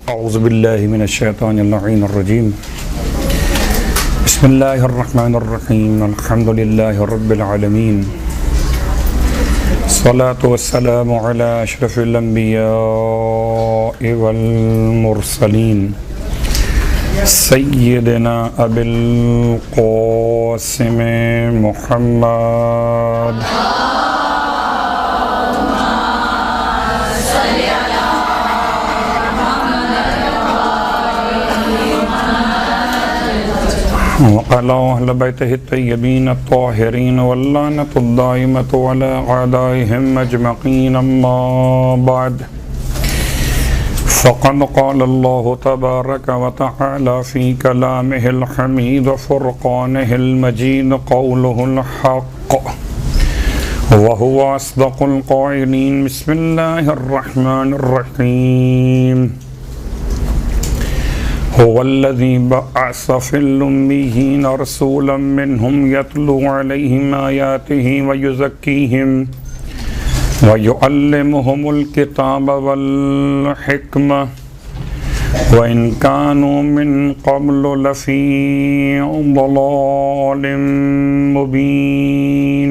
औज़ुबिल्लाहि मिनश्शैतानिर्रजीम बिस्मिल्लाहिर्रहमानिर्रहीम अल्हम्दुलिल्लाहि रब्बिल आलमीन सलातु वस्सलामु अला अशरफिल अंबिया'i वल मुरसलीन सय्यिदिना अबिल क़ासिम मुहम्मद वअला अहले बैतिहि तय्यबीन अत्ताहिरीन वल्लानतु दाइमतु अला अअदाइहिम अजमईन अम्मा बाद फ़क़द क़ाल अल्लाहु तबारक व तआला फ़ी कलामिहिल हमीद व फ़ुरक़ानिहिल मजीद क़ौलुहुल हक़्क़ व हुवा अस्दक़ुल क़ाइलीन बिस्मिल्लाहिर रहमानिर रहीम हुवल्लज़ी बअस फ़िल उम्मिय्यीन रसूलन मिनहुम यतलू अलैहिम आयातिही व युज़क्कीहिम व युअल्लिमुहुमुल किताब वल हिकमह व इन कानू मिन क़ब्लु लफ़ी ज़लालिम मुबीन।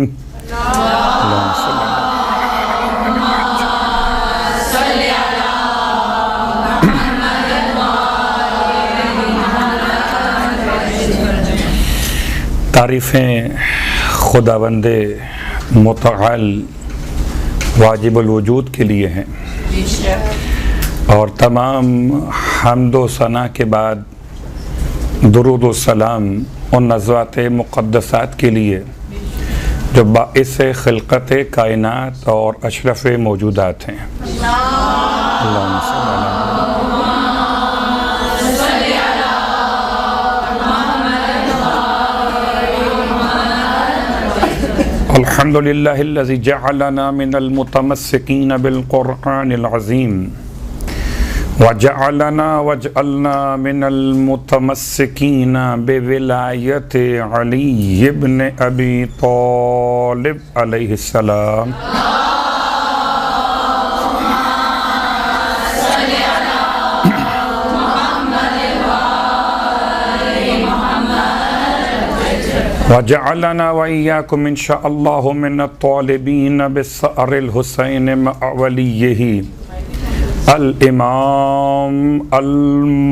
तारीफ़ें खुदावंदे मुतआल वाजिबुल वजूद के लिए हैं और तमाम हम्द व सना के बाद दुरूद व सलाम उन नज़वात मुक़द्दसात के लिए जो बाइस ख़िलक़त कायनात और अशरफ़ मौजूदात हैं। अल्हम्दुलिल्लाहिल्लज़ी जअलना मिनल मुतमस्सिकीन बिल क़ुरआनिल अज़ीम व जअलना मिनल मुतमस्सिकीन बिविलायति अली इब्न अबी तालिब अलैहिस्सलाम। वजअलना व इय्याकुम इंशाअल्लाहु मिनत-तालिबीन बिस्सअरिल हुसैन मअ वलिय्यिही अल इमाम अल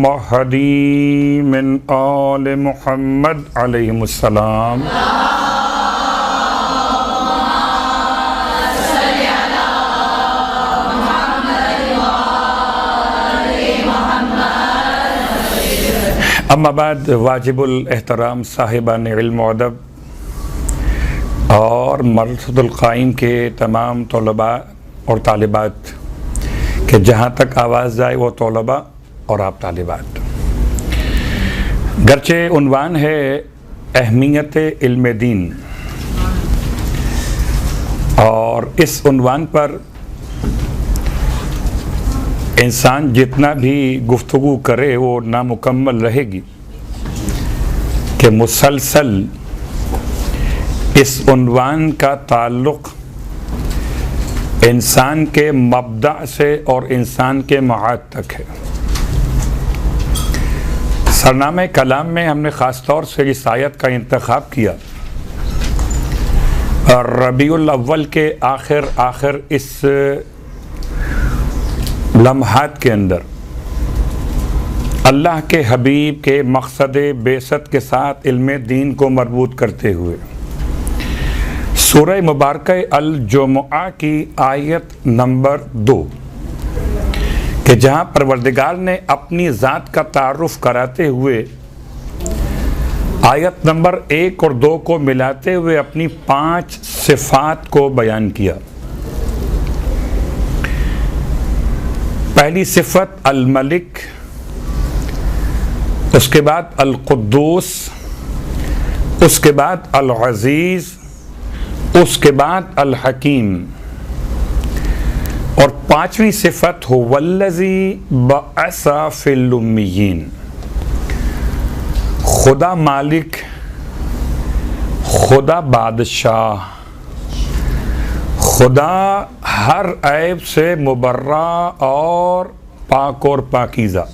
महदी मिन आल मुहम्मद अलैहिमुस्सलाम। अम्मा बाद वाजिबुल एहतराम साहिबान इल्म व अदब और मरसदुल क़ाइम के तमाम तलबा और तालिबात के जहाँ तक आवाज़ जाए वो तलबा और आप तालिबात, गरचे उन्वान है अहमियत इल्म दीन और इस उन्वान पर इंसान जितना भी गुफ्तगू करे वो नामुकम्मल रहेगी कि मुसलसल इस उन्वान का ताल्लुक़ इंसान के मब्दा से और इंसान के मआद तक है। सरनामे कलाम में हमने ख़ास तौर से इस आयत का इंतख़ाब किया और रबीउल अव्वल के आखिर इस लम्हात के अंदर अल्लाह के हबीब के मकसद बेसत के साथ इल्म दीन को मरबूत करते हुए सूरह मुबारक अल-जुमुआ की आयत नंबर 2 कि जहाँ परवरदिगार ने अपनी ज़ात का तारुफ कराते हुए आयत नंबर 1 और 2 को मिलाते हुए अपनी 5 सिफ़ात को बयान किया। पहली सिफत अल मलिक, उसके बाद अल कुद्दूस, उसके बाद अल अज़ीज़, उसके बाद अल हकीम और 5वीं सिफत हुवल्लज़ी बअसा फ़िल उम्मिय्यीन, खुदा मालिक, खुदा बादशाह, खुदा हर ऐब से मुबर्रा और पाक और पाकीज़ा,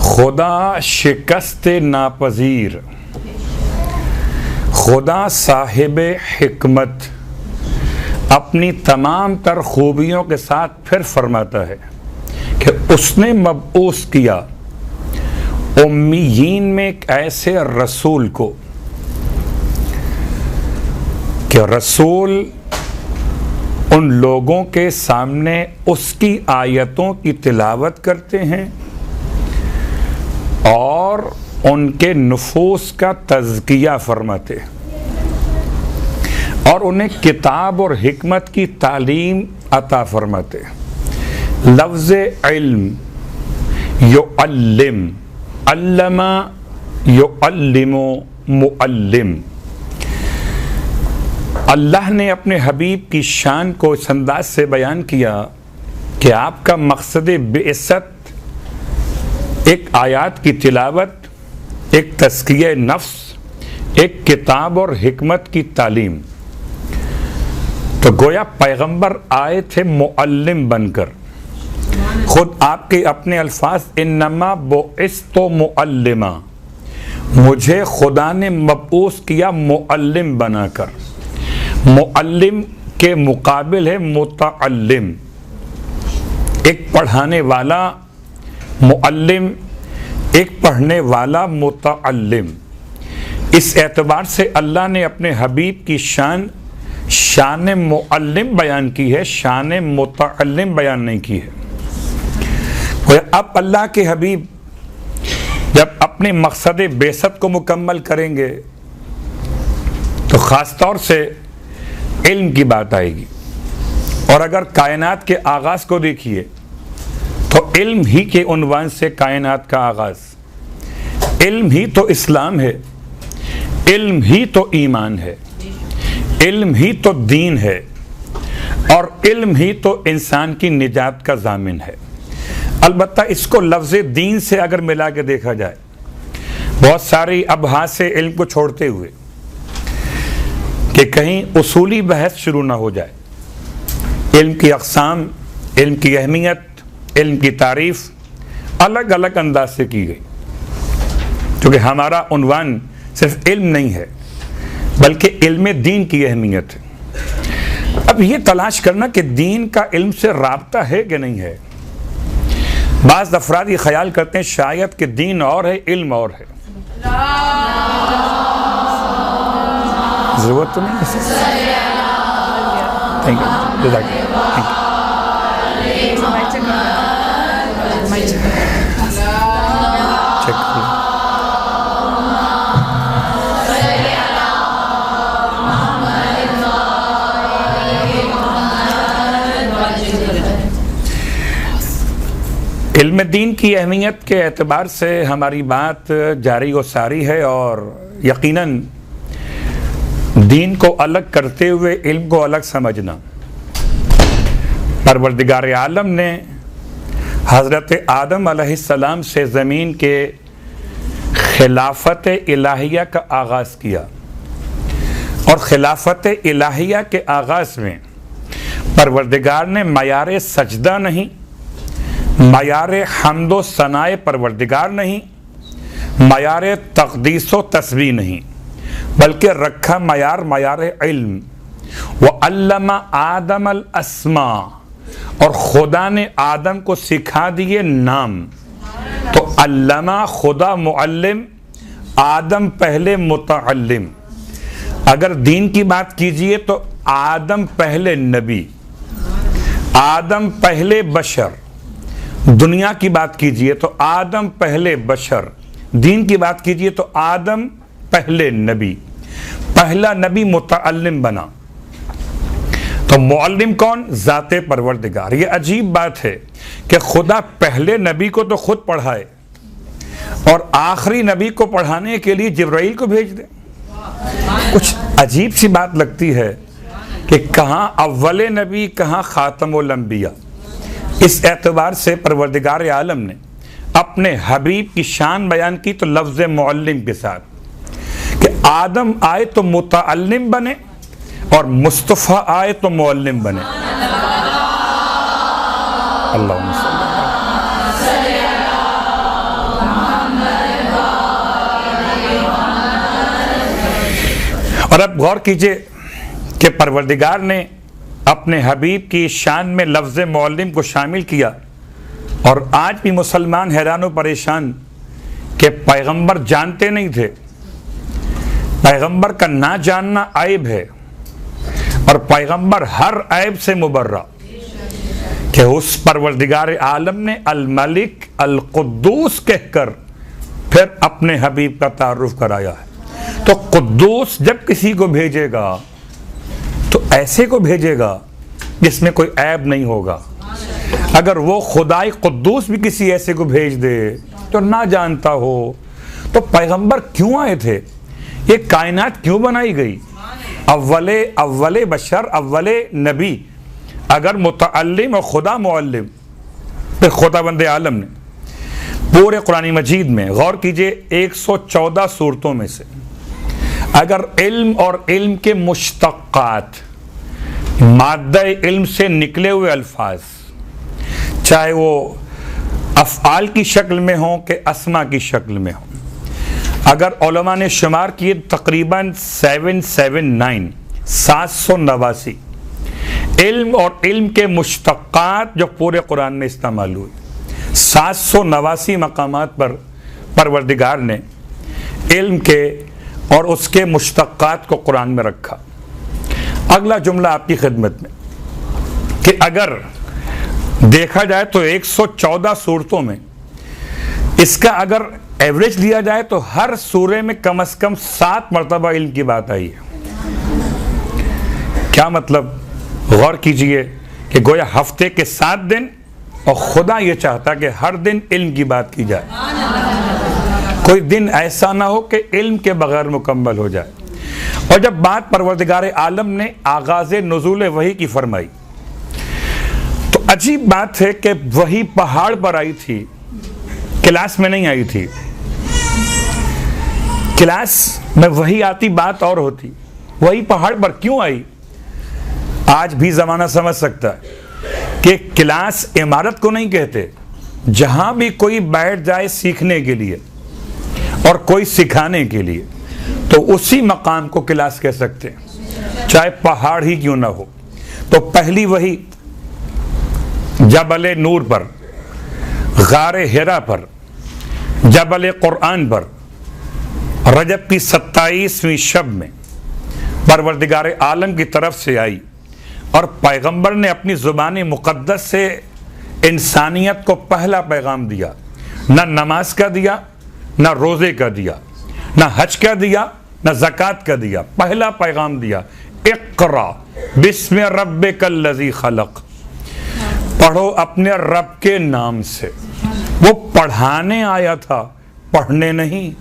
खुदा शिकस्त नापज़ीर, खुदा साहिब हिकमत अपनी तमाम तर खूबियों के साथ फिर फरमाता है कि उसने मबऊस किया उम्मीयीन में एक ऐसे रसूल को कि रसूल उन लोगों के सामने उसकी आयतों की तिलावत करते हैं और उनके नुफूस का तज़किया फरमाते हैं और उन्हें किताब और हिकमत की तालीम अता फरमाते हैं। लफ्ज़ इल्म युअल्लिम, अल्लमा युअल्लिमु मुअल्लिम। अल्लाह ने अपने हबीब की शान को इस अंदाज से बयान किया कि आपका मकसद बेइज्जत एक आयात की तिलावत, एक तज़किया नफ्स, एक किताब और हिकमत की तालीम। तो गोया पैगंबर आए थे मुअल्लिम बनकर। खुद आपके अपने अल्फाज, इन्नमा बुइस्तु मुअल्लिमा, मुझे खुदा ने मबऊस किया मुअल्लिम बनाकर। मुअल्लिम के मुकाबिल है मुतअल्लिम, एक पढ़ाने वाला मुअल्लिम, एक पढ़ने वाला मुतअल्लिम। इस एतबार से अल्लाह ने अपने हबीब की शान मुअल्लिम बयान की है, शान मुतअल्लिम बयान नहीं की है। अब अल्लाह के हबीब जब अपने मकसद बेइज्जत को मुकम्मल करेंगे तो ख़ास तौर से इल्म की बात आएगी। और अगर कायनात के आगाज़ को देखिए तो इल्म ही के उन्वान से कायनात का आगाज़, इल्म ही तो इस्लाम है, इल्म ही तो ईमान है, इल्म ही तो दीन है और इल्म ही तो इंसान की निजात का ज़ामिन है। अलबत्ता इसको लफ्ज़ दीन से अगर मिला के देखा जाए, बहुत सारी अबहास से इल्म को छोड़ते हुए कि कहीं उसूली बहस शुरू ना हो जाए, इल्म की अक़साम, इल्म की अहमियत, इल्म की तारीफ़ अलग अलग अंदाज से की गई, क्योंकि हमारा उन्वान सिर्फ इल्म नहीं है बल्कि इल्म दीन की अहमियत है। अब ये तलाश करना कि दीन का इल्म से राब्ता है कि नहीं है। बाज़ अफराद ये ख्याल करते हैं शायद कि दीन और है, इल्म और है। ज़रूरत तो नहीं है। Thank you. इल्म दीन की अहमियत के एतबार से हमारी बात जारी व सारी है और यकीनन दीन को अलग करते हुए इल्म को अलग समझना। परवरदिगार आलम ने हज़रत आदम अलैहिस्सलाम से ज़मीन के खिलाफत इलाहिया का आगाज़ किया और खिलाफत इलाहिया के आगाज़ में परवरदिगार ने मयार सजदा नहीं, मयार हम्दो सनाए परवरदिगार नहीं, मयार तक़दीस व तस्बीह नहीं, बल्कि रखा मयार इल्म। व अल्लमा आदम अल अस्मा, और खुदा ने आदम को सिखा दिए नाम। तो अल्लमा खुदा मुअल्लिम, आदम पहले मुतअल्लिम। अगर दीन की बात कीजिए तो आदम पहले नबी, आदम पहले बशर। दुनिया की बात कीजिए तो आदम पहले बशर, दीन की बात कीजिए तो आदम पहले नबी। पहला नबी मुतअल्लिम बना। तो मुअल्लिम कौन? ज़ाते परवरदिगार। ये अजीब बात है कि खुदा पहले नबी को तो खुद पढ़ाए और आखिरी नबी को पढ़ाने के लिए जिब्राइल को भेज दे। कुछ अजीब सी बात लगती है कि कहाँ अव्वले नबी, कहाँ खातमुल अंबिया। इस एतबार से परवरदिगार आलम ने अपने हबीब की शान बयान की तो लफ्ज़ मुअल्लिम के साथ कि आदम आए तो मुतअल्लिम बने और मुस्तफ़ा आए तो मुअल्लिम बने। अल्लाहुम्मा सल्ली। और अब गौर कीजिए कि परवरदिगार ने अपने हबीब की शान में लफ्ज़ मुअल्लिम को शामिल किया, और आज भी मुसलमान हैरान व परेशान कि पैगंबर जानते नहीं थे। पैगंबर का ना जानना ऐब है, और पैगंबर हर ऐब से मुबर्रा, कि उस परवरदिगार आलम ने अल मलिक अल कुद्दूस कहकर फिर अपने हबीब का तारुफ कराया है। तो कुद्दूस जब किसी को भेजेगा तो ऐसे को भेजेगा जिसमें कोई ऐब नहीं होगा। अगर वो खुदाई कुद्दूस भी किसी ऐसे को भेज दे तो ना जानता हो, तो पैगंबर क्यों आए थे? ये कायनात क्यों बनाई गई? अव्वले बशर, अव्वले नबी अगर मुतअल्लिम और खुदा मुअल्लिम, फिर खुदाबंद आलम ने पूरे कुरान मजीद में गौर कीजिए 114 सूरतों में से अगर इल्म और इल्म के मुश्तक्कात, माद्दा इल्म से निकले हुए अल्फाज, चाहे वो अफ़आल की शक्ल में हो कि अस्मा की शक्ल में हो, अगर उलमा ने शुमार किए तकरीबन 789 इल्म और इल्म के मुश्तक्कात जो पूरे कुरान में इस्तेमाल हुए, 789 मकामात पर परवरदिगार ने इल्म के और उसके मुश्तक्कात को कुरान में रखा। अगला जुमला आपकी खिदमत में कि अगर देखा जाए तो 114 सूरतों में इसका अगर एवरेज लिया जाए तो हर सूरे में कम से कम 7 मरतबा इल्म की बात आई है। क्या मतलब? गौर कीजिए कि गोया हफ्ते के 7 दिन, और खुदा ये चाहता कि हर दिन इल्म की बात की जाए, कोई दिन ऐसा ना हो कि इल्म के बगैर मुकम्मल हो जाए। और जब बात परवरदिगार आलम ने आगाज़ नुज़ूल वही की फरमाई, तो अजीब बात है कि वही पहाड़ पर आई थी, क्लास में नहीं आई थी। क्लास में वही आती बात और होती, वही पहाड़ पर क्यों आई? आज भी ज़माना समझ सकता है कि क्लास इमारत को नहीं कहते, जहां भी कोई बैठ जाए सीखने के लिए और कोई सिखाने के लिए, तो उसी मकाम को क्लास कह सकते हैं, चाहे पहाड़ ही क्यों ना हो। तो पहली वही जबल नूर पर, गारे हिरा पर, जबल कुरान पर, रजब की 27वीं शब में परवरदिगार आलम की तरफ से आई, और पैगंबर ने अपनी ज़ुबान मुक़द्दस से इंसानियत को पहला पैगाम दिया। ना नमाज का दिया, ना रोज़े का दिया, ना हज का दिया, ना ज़कात का दिया, पहला पैगाम दिया, इक़रा बिस्मि रब्बिकल लज़ी खलक़, पढ़ो अपने रब के नाम से। वो पढ़ाने आया था, पढ़ने नहीं।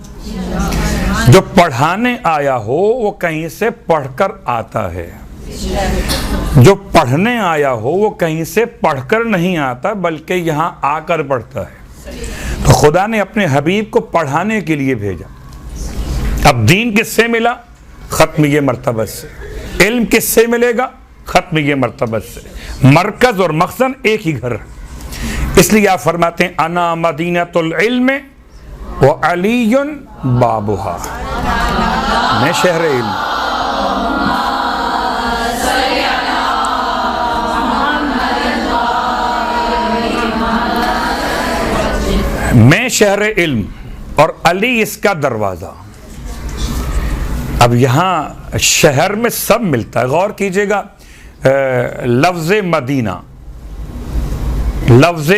जो पढ़ाने आया हो वो कहीं से पढ़कर आता है, जो पढ़ने आया हो वो कहीं से पढ़कर नहीं आता, बल्कि यहाँ आकर पढ़ता है। तो खुदा ने अपने हबीब को पढ़ाने के लिए भेजा। अब दीन किससे मिला? ख़त्म ये मर्तबत से। इल्म किससे मिलेगा? ख़त्म ये मर्तबत से। मरकज़ और मक़सद एक ही घर है। इसलिए आप फरमाते हैं अना मदीनतुल इल्म व अलीयुन बाबुहा, मैं शहर इल्म, मैं शहर इल्म और अली इसका दरवाज़ा। अब यहाँ शहर में सब मिलता है। गौर कीजिएगा, लफ्ज़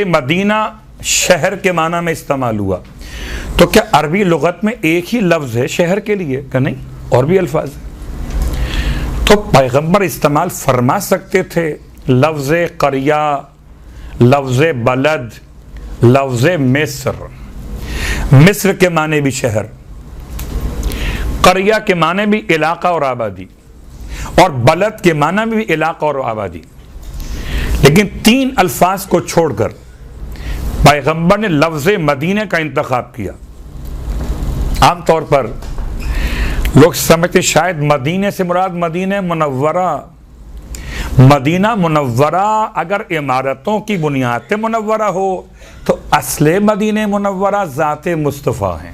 मदीना शहर के माना में इस्तेमाल हुआ, तो क्या अरबी लुगत में एक ही लफ्ज़ है शहर के लिए? क्या नहीं, और भी अल्फाज है। तो पैगंबर इस्तेमाल फरमा सकते थे लफ्ज़ क़रिया, लफ्ज़ बलद, लफ्ज़ मिस्र। मिस्र के माने भी शहर, क़रिया के माने भी इलाका और आबादी, और बलद के माना भी इलाका और आबादी। लेकिन 3 अल्फाज को छोड़कर पैगंबर ने लफ्ज़ मदीने का इंतखाब किया। आमतौर पर लोग समझते शायद मदीने से मुराद मदीने मुनव्वरा, मदीना मुनव्वरा अगर इमारतों की बुनियाद मुनव्वरा हो तो असले मदीने मुनव्वरा ज़ाते मुस्तफ़ा हैं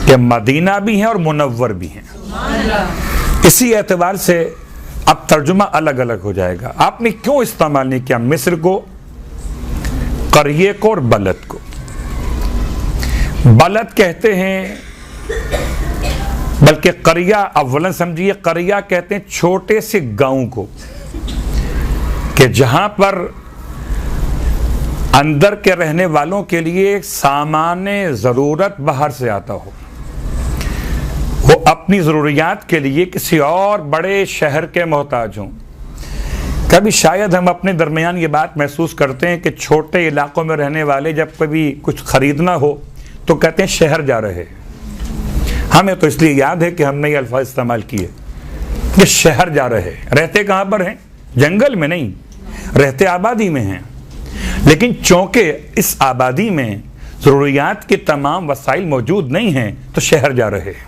कि मदीना भी है और मुनव्वर भी हैं। इसी एतबार से अब तर्जुमा अलग अलग हो जाएगा। आपने क्यों इस्तेमाल नहीं किया मिस्र को, करिए को और बलद को? बलद कहते हैं, बल्कि करिया अव्वलन समझिए, करिया कहते हैं छोटे से गांव को, कि जहां पर अंदर के रहने वालों के लिए सामान ज़रूरत बाहर से आता हो, वो अपनी ज़रूरियात के लिए किसी और बड़े शहर के मोहताज हों। कभी शायद हम अपने दरमियान ये बात महसूस करते हैं कि छोटे इलाकों में रहने वाले जब कभी कुछ ख़रीदना हो तो कहते हैं शहर जा रहे हैं। हमें तो इसलिए याद है कि हमने ये अल्फाज इस्तेमाल किए कि शहर जा रहे हैं। रहते कहाँ पर हैं? जंगल में नहीं, रहते आबादी में हैं, लेकिन चूँकि इस आबादी में ज़रूरियात के तमाम वसाइल मौजूद नहीं हैं तो शहर जा रहे हैं।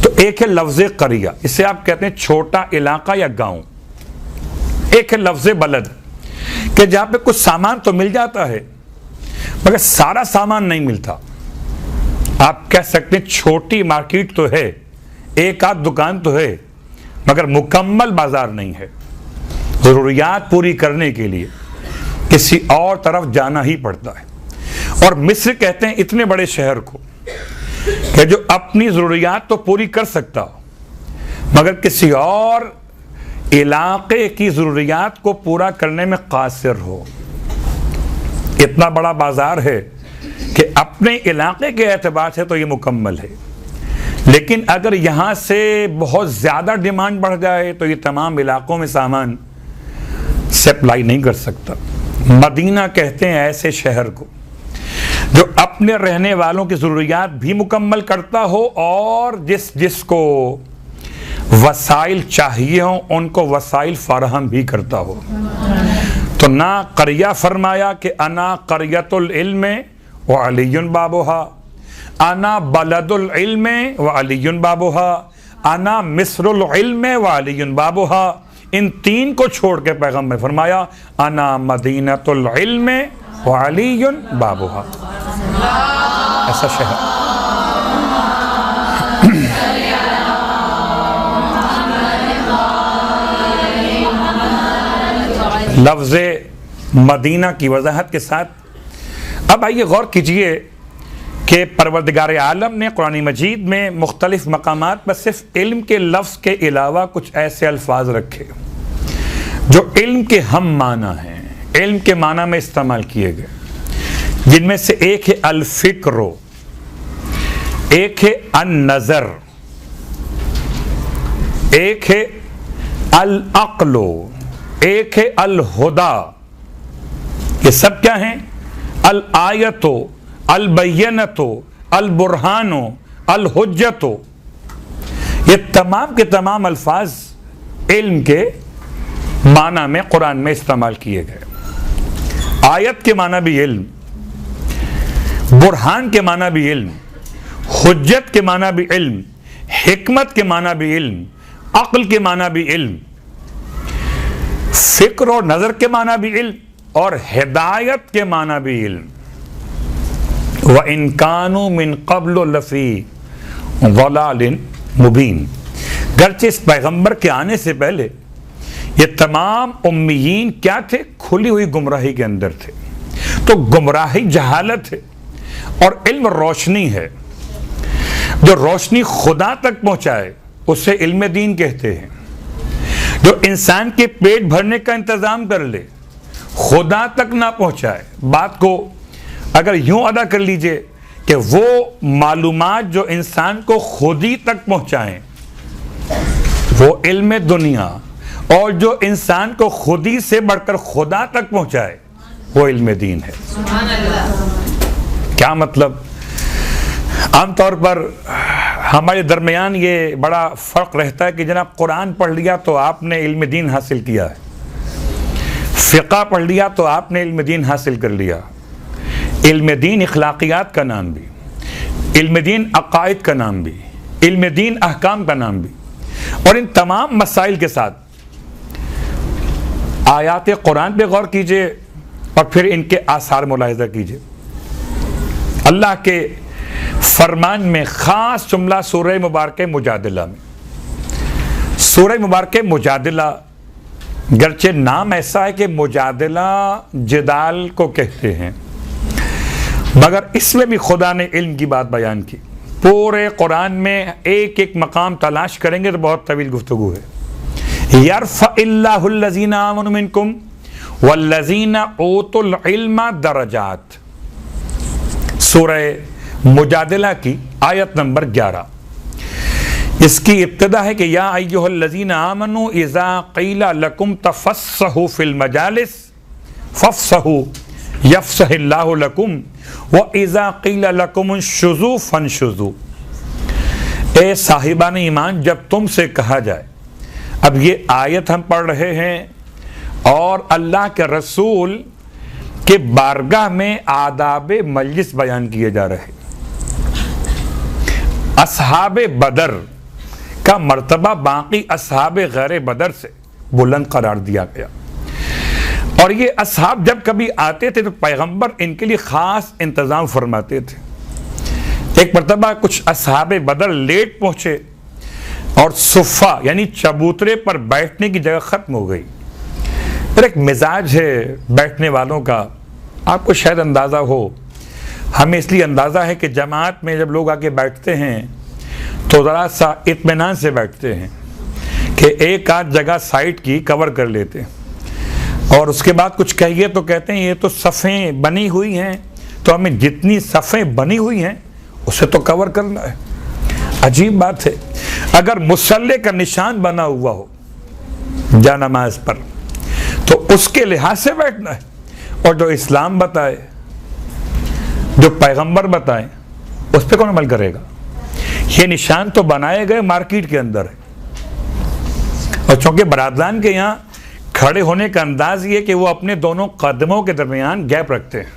तो एक है लफ्ज़ करिया, इसे आप कहते हैं छोटा इलाका या गांव। एक है लफ्ज़ बलद कि जहाँ पे कुछ सामान तो मिल जाता है मगर सारा सामान नहीं मिलता। आप कह सकते हैं छोटी मार्केट तो है, एक आध दुकान तो है, मगर मुकम्मल बाजार नहीं है। ज़रूरियात पूरी करने के लिए किसी और तरफ जाना ही पड़ता है। और मिस्र कहते हैं इतने बड़े शहर को कि जो अपनी ज़रूरियात तो पूरी कर सकता हो मगर किसी और इलाके की ज़रूरियात को पूरा करने में कासिर हो। इतना बड़ा बाजार है कि अपने इलाके के एतबार से तो ये मुकम्मल है, लेकिन अगर यहाँ से बहुत ज़्यादा डिमांड बढ़ जाए तो ये तमाम इलाकों में सामान सप्लाई नहीं कर सकता। मदीना कहते हैं ऐसे शहर को जो अपने रहने वालों की ज़रूरियात भी मुकम्मल करता हो और जिसको वसाइल चाहिए हो उनको वसाइल फराहम भी करता हो। तो ना करिया फरमाया कि अना करियतुल इल्म व अलीयुन बाबुहा, अना बलदुल इल्म व अलीयुन बाबुहा, अना मिस्रुल इल्म व अलीयुन बाबुहा। इन तीन को छोड़ के पैगम्बर फरमाया अना मदीनतुल इल्म व अलीयुन बाबुहा। ऐसा शहर। लफ्ज़ मदीना की वजाहत के साथ अब आइए गौर कीजिए कि परवरदिगार आलम ने कुरान मजीद में मुख्तलिफ मकामात पर सिर्फ इल्म के लफ्ज़ के अलावा कुछ ऐसे अल्फाज रखे जो इल्म के हम माना हैं, इल्म के माना में इस्तेमाल किए गए, जिनमें से एक है अल-फिक्र, एक है अन-नज़र, एक है अल-अक़्ल, एक है अल-हुदा। ये सब क्या हैं? अल-आयतो, अल-बय्यनतो, अल-बुरहानो, अल-हुज्जतो। ये तमाम के तमाम अल्फाज इल्म के माना में कुरान में इस्तेमाल किए गए। आयत के माना भी इल्म, बुरहान के माना भी इल्म, हुज्जत के माना भी इल्म, हिकमत के माना भी इल्म, अक्ल के माना भी इल्म, फिक्र और नज़र के माना भी इल्म और हिदायत के माना भी इल्म। व इन कानू मिन क़ब्ल लफ़ी ज़लालिन मुबीन। गर्चे इस पैगंबर के आने से पहले ये तमाम उम्मीयीन क्या थे? खुली हुई गुमराही के अंदर थे। तो गुमराही जहालत है और इल्म रोशनी है। जो रोशनी खुदा तक पहुंचाए उसे इल्म दीन कहते हैं। जो इंसान के पेट भरने का इंतजाम कर ले, खुदा तक ना पहुंचाए, बात को अगर यूं अदा कर लीजिए कि वो मालूमात जो इंसान को खुदी तक पहुंचाएं वो इल्म दुनिया, और जो इंसान को खुदी से बढ़कर खुदा तक पहुंचाए वो इल्म दीन है। क्या मतलब? आमतौर पर हमारे दरमियान ये बड़ा फ़र्क रहता है कि जनाब कुरान पढ़ लिया तो आपने इल्म दीन हासिल किया है, फ़िक़्ह पढ़ लिया तो आपने इल्म दीन हासिल कर लिया। इल्म दीन इखलाकियात का नाम भी, इल्म दीन अक़ाइद का नाम भी, इल्म दीन अहकाम का नाम भी। और इन तमाम मसाइल के साथ आयात कुरान पे गौर कीजिए और फिर इनके आसार मुलाहिजा कीजिए। अल्लाह के फरमान में ख़ास जुमला सूरह मुबारक मुजादिला में। सूरह मुबारक मुजादिला गरचे नाम ऐसा है कि मुजादिला जिदाल को कहते हैं, मगर इसमें भी खुदा ने इल्म की बात बयान की। पूरे कुरान में एक एक मकाम तलाश करेंगे तो बहुत तवील गुफ्तगू है। यरफ़इल्लाहुल्लज़ीना आमनु मिनकुम वल्लज़ीना ऊतुल इल्मा दरजात, सूरह मुजादिला की आयत नंबर 11। इसकी इब्तिदा है कि या अय्युहल्लज़ीना आमनु इज़ा क़ीला लकुम तफ़स्सहू फ़िल मजालिस फ़फ़्सहू यफ़्सहिल्लाहु लकुम व इज़ा क़ीला लकुम उन्शुज़ू फ़न्शुज़ू। ए साहिबान ईमान, जब तुमसे कहा जाए, अब ये आयत हम पढ़ रहे हैं और अल्लाह के रसूल के बारगाह में आदाब मजलिस बयान किए जा रहे। असहाबे बदर का मर्तबा बाकी असहाबे गैर बदर से बुलंद करार दिया गया, और ये असहाब जब कभी आते थे तो पैगंबर इनके लिए ख़ास इंतज़ाम फरमाते थे। एक मर्तबा कुछ असहाबे बदर लेट पहुँचे और सुफ़ा यानी चबूतरे पर बैठने की जगह ख़त्म हो गई। फिर एक मिजाज है बैठने वालों का, आपको शायद अंदाज़ा हो, हमें इसलिए अंदाज़ा है कि जमात में जब लोग आके बैठते हैं तो ज़रा सा इत्मीनान से बैठते हैं कि एक आध जगह साइड की कवर कर लेते हैं, और उसके बाद कुछ कहिए तो कहते हैं ये तो सफ़ें बनी हुई हैं, तो हमें जितनी सफ़ें बनी हुई हैं उसे तो कवर करना है। अजीब बात है, अगर मुसल्ले का निशान बना हुआ हो जा नमाज पर तो उसके लिहाज से बैठना है, और जो इस्लाम बताए, जो पैगंबर बताए, उस पर कौन अमल करेगा? ये निशान तो बनाए गए मार्केट के अंदर है, और चूंकि बरादरान के यहाँ खड़े होने का अंदाज ये कि वो अपने दोनों कदमों के दरमियान गैप रखते हैं,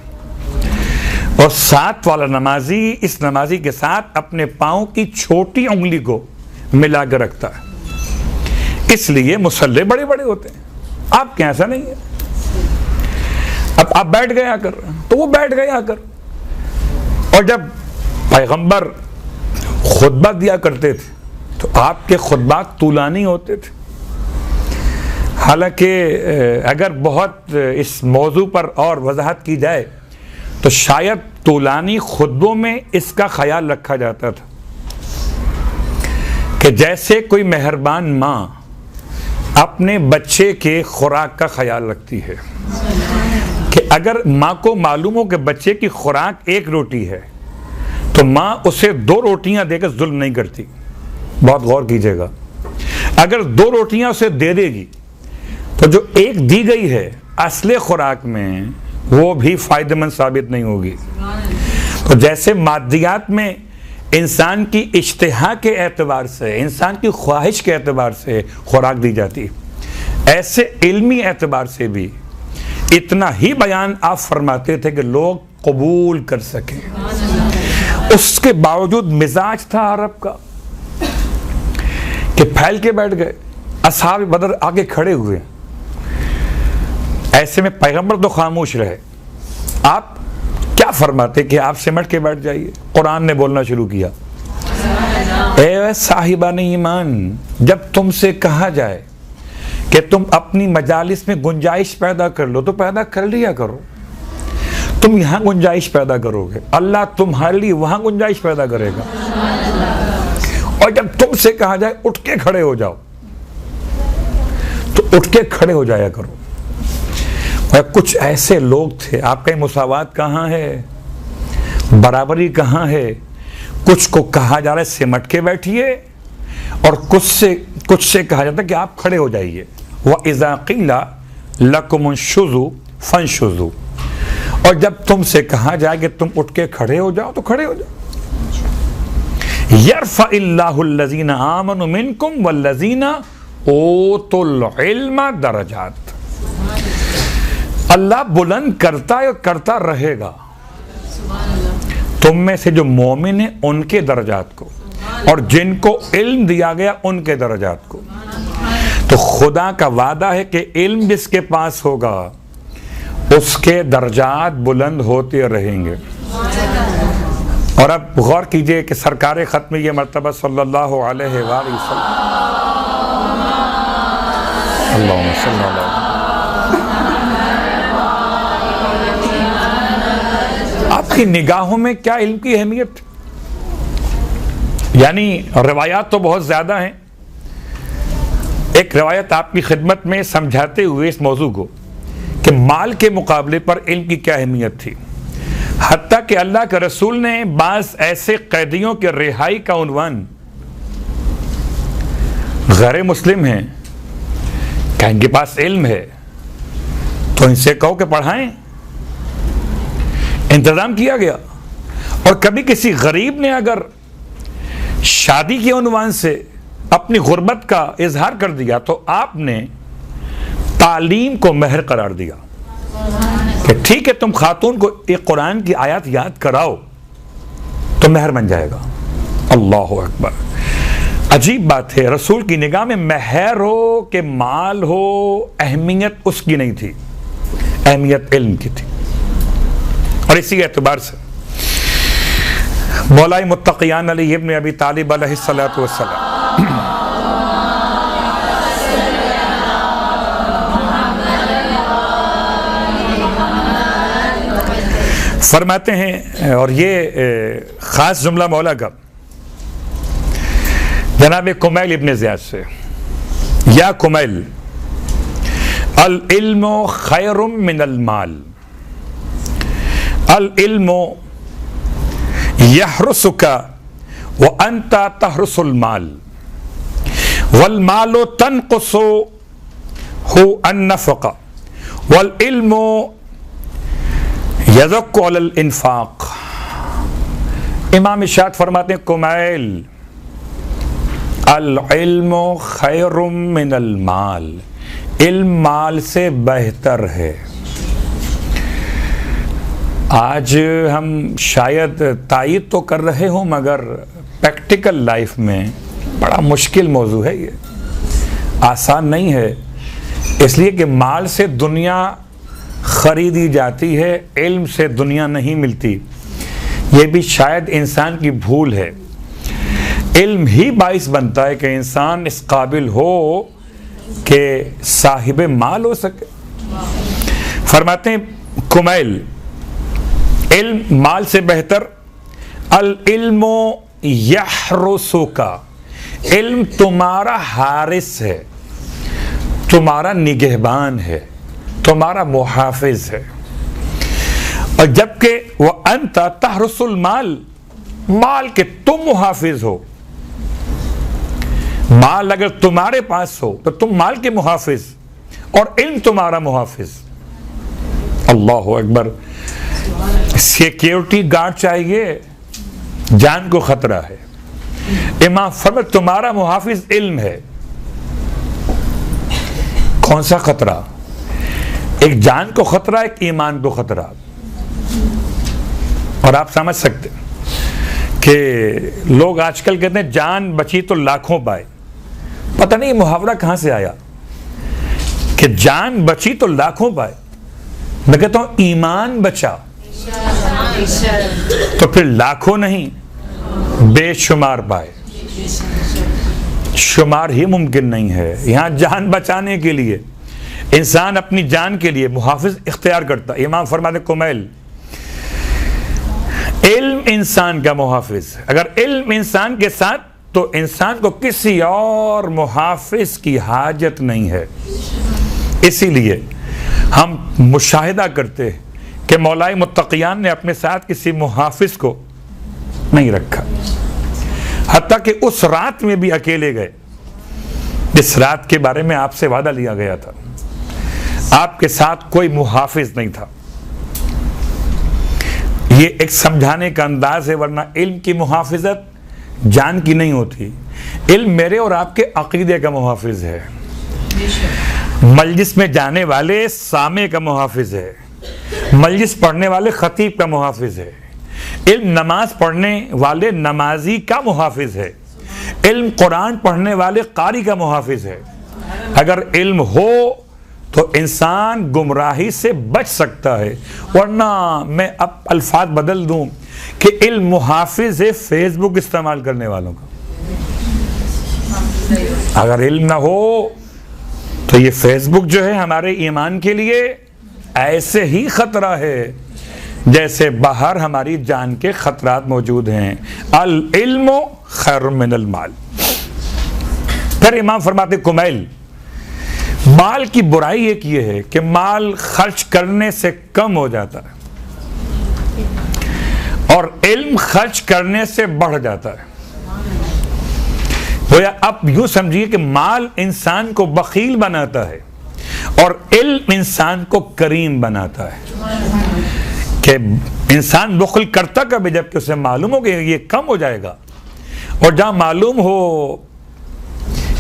और साथ वाला नमाजी इस नमाजी के साथ अपने पाँव की छोटी उंगली को मिला कर रखता है, इसलिए मुसल्ले बड़े बड़े होते हैं। आपके ऐसा नहीं है। अब आप बैठ गए आकर तो वो बैठ गए आकर, और जब पैगंबर खुतबा दिया करते थे तो आपके खुतबा तूलानी होते थे। हालांकि अगर बहुत इस मौजू पर और वजाहत की जाए तो शायद तूलानी खुतबों में इसका ख्याल रखा जाता था कि जैसे कोई मेहरबान माँ अपने बच्चे के खुराक का ख्याल रखती है, कि अगर माँ को मालूम हो कि बच्चे की खुराक एक रोटी है तो माँ उसे 2 रोटियां देकर जुल्म नहीं करती। बहुत गौर कीजिएगा, अगर 2 रोटियां उसे दे देगी तो जो एक दी गई है असले खुराक में वो भी फायदेमंद साबित नहीं होगी। तो जैसे मादियात में इंसान की इश्तिहा के एतबार से, इंसान की ख्वाहिश के एतबार से खुराक दी जाती, ऐसे इल्मी एतबार से भी इतना ही बयान आप फरमाते थे कि लोग कबूल कर सकें। उसके बावजूद मिजाज था अरब का कि फैल के बैठ गए। असहाब बदर आगे खड़े हुए, ऐसे में पैगंबर तो खामोश रहे। आप क्या फरमाते कि आप सिमट के बैठ जाइए। कुरान ने बोलना शुरू किया, ए साहिबान ईमान, जब तुमसे कहा जाए कि तुम अपनी मजालिस में गुंजाइश पैदा कर लो तो पैदा कर लिया करो। तुम यहां गुंजाइश पैदा करोगे, अल्लाह तुम्हारे लिए वहां गुंजाइश पैदा करेगा। और जब तुमसे कहा जाए उठ के खड़े हो जाओ तो उठ के खड़े हो जाया करो। और कुछ ऐसे लोग थे, आपका मुसावात कहाँ है, बराबरी कहाँ है? कुछ को कहा जा रहा है सिमट के बैठिए, और कुछ से कहा जाता है कि आप खड़े हो जाइए। व इज़ा क़ीला लकुम उन्शुज़ू फ़न्शुज़ू, और जब तुमसे कहा जाए कि तुम उठ के खड़े हो जाओ तो खड़े हो जाओ। यरफ़इल्लाहुल्लज़ीना आमनु मिनकुम वल्लज़ीना ऊतुल इल्मा दरजात। अल्लाह बुलंद करता है और करता रहेगा तुम में से जो मोमिन है उनके दर्जात को, और जिनको इल्म दिया गया उनके दर्जात को। तो खुदा का वादा है कि इल्म जिसके पास होगा उसके दर्जात बुलंद होते रहेंगे। और अब गौर कीजिए कि सरकार ख़त्म ये मर्तबा सल्लल्लाहु अलैहि वसल्लम, अल्लाहुम्मा सल्ली अला, आपकी निगाहों में क्या इल्म की अहमियत। यानी रिवायात तो बहुत ज़्यादा हैं। एक रिवायत आपकी खिदमत में समझाते हुए इस मौजू को कि माल के मुकाबले पर इल्म की क्या अहमियत थी, हत्ता कि अल्लाह के रसूल ने बाज़ ऐसे कैदियों के रिहाई का उन्वान, गैर मुस्लिम हैं, क्या इनके पास इल्म है तो इनसे कहो कि पढ़ाएं, इंतज़ाम किया गया। और कभी किसी गरीब ने अगर शादी के उन्वान से अपनी गुर्बत का इजहार कर दिया तो आपने तालीम को महर करार दिया कि ठीक है, तुम खातून को एक कुरान की आयत याद कराओ तो महर बन जाएगा। अल्लाहु अकबर। अजीब बात है, रसूल की निगाह में महर हो कि माल हो, अहमियत उसकी नहीं थी, अहमियत इल्म की थी। और इसी एतबार से मौलाई मुत्तक़ियान अली इब्न अबी तालिब अलैहिस्सलातु वस्सलाम फरमाते हैं, और ये ख़ास जुमला मौला का जनाब कुमैल इब्न ज़ियाद से, या कुमैल अल इल्मु खैरुम मिनल माल, अल इल्मु यहरुसुका व अंता तहरुसुल माल वल मालो तनकुसु हु अन्नफ़क़ा वल इल्मु यज़क्कु अलल इन्फ़ाक़। इमाम इरशाद फरमाते हैं, कुमैल अल इल्मु खैरुम मिनल माल, इल्म माल से बेहतर है। आज हम शायद तायद तो कर रहे हों मगर प्रैक्टिकल लाइफ में बड़ा मुश्किल मौजू है, ये आसान नहीं है। इसलिए कि माल से दुनिया खरीदी जाती है, इल्म से दुनिया नहीं मिलती। ये भी शायद इंसान की भूल है। इल्म ही बाइस बनता है कि इंसान इस काबिल हो कि साहिब माल हो सके। फरमाते हैं कुमैल, इल्म माल से बेहतर, अल इल्मो यहरुसुका, इल्म तुम्हारा हारिस है, तुम्हारा निगहबान है, तुम्हारा मुहाफिज है। और जबकि वह अंता तहरुसुल माल, माल के तुम मुहाफिज हो। माल अगर तुम्हारे पास हो तो तुम माल के मुहाफिज और इल्म तुम्हारा मुहाफिज। अल्लाहु अकबर। सिक्योरिटी गार्ड चाहिए, जान को खतरा है। इमाम फरमाते तुम्हारा मुहाफिज इल्म है। कौन सा खतरा? एक जान को खतरा, एक ईमान को खतरा। और आप समझ सकते कि लोग आजकल कहते हैं जान बची तो लाखों पाए। पता नहीं मुहावरा कहां से आया कि जान बची तो लाखों पाए। मैं कहता हूं ईमान बचा तो फिर लाखों नहीं बेशुमार पाए। शुमार ही मुमकिन नहीं है। यहां जान बचाने के लिए इंसान अपनी जान के लिए मुहाफिज इख्तियार करता। इमाम फरमाते कुमैल, इल्म इंसान का मुहाफिज। अगर इल्म इंसान के साथ तो इंसान को किसी और मुहाफिज की हाजत नहीं है। इसीलिए हम मुशाहिदा करते हैं कि मौलाई मुत्तक़ियान ने अपने साथ किसी मुहाफिज को नहीं रखा, हत्ता कि उस रात में भी अकेले गए जिस रात के बारे में आपसे वादा लिया गया था। आपके साथ कोई मुहाफिज नहीं था। ये एक समझाने का अंदाज है, वरना इल्म की मुहाफिजत जान की नहीं होती। इल्म मेरे और आपके अकीदे का मुहाफिज है। मजलिस में जाने वाले सामे का मुहाफिज है, मजलिस पढ़ने वाले खतीब का मुहाफिज है, इल्म नमाज पढ़ने वाले नमाजी का मुहाफिज है, इल्म कुरान पढ़ने वाले कारी का मुहाफिज है। अगर इल्म हो तो इंसान गुमराही से बच सकता है, वरना मैं अब अल्फाज बदल दूं कि इल्म मुहाफिज है फेसबुक इस्तेमाल करने वालों का। अगर इल्म ना हो तो ये फेसबुक जो है हमारे ईमान के लिए ऐसे ही खतरा है जैसे बाहर हमारी जान के खतरात मौजूद हैं। अल इल्मु खैर मिनल माल। फिर इमाम फरमाते कुमैल, माल की बुराई एक ये है कि माल खर्च करने से कम हो जाता है और इल्म खर्च करने से बढ़ जाता है। तो या आप यूं समझिए कि माल इंसान को बखील बनाता है और इल्म इंसान को करीम बनाता है। कि इंसान बुखल करता कभी जबकि उसे मालूम हो कि ये कम हो जाएगा, और जहां मालूम हो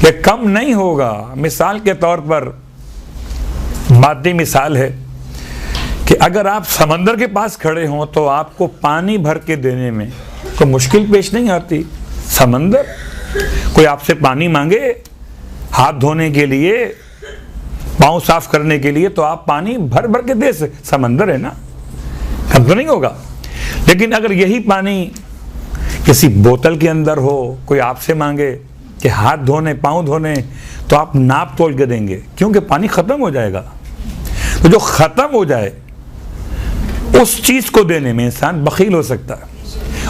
कि कम नहीं होगा, मिसाल के तौर पर मादी मिसाल है कि अगर आप समंदर के पास खड़े हों तो आपको पानी भर के देने में कोई मुश्किल पेश नहीं आती। समंदर, कोई आपसे पानी मांगे हाथ धोने के लिए, पाँव साफ करने के लिए, तो आप पानी भर भर के दे सकते। समंदर है ना, कम तो नहीं होगा। लेकिन अगर यही पानी किसी बोतल के अंदर हो, कोई आपसे मांगे कि हाथ धोने पाँव धोने, तो आप नाप तोल के देंगे, क्योंकि पानी खत्म हो जाएगा। तो जो खत्म हो जाए उस चीज को देने में इंसान बखील हो सकता है,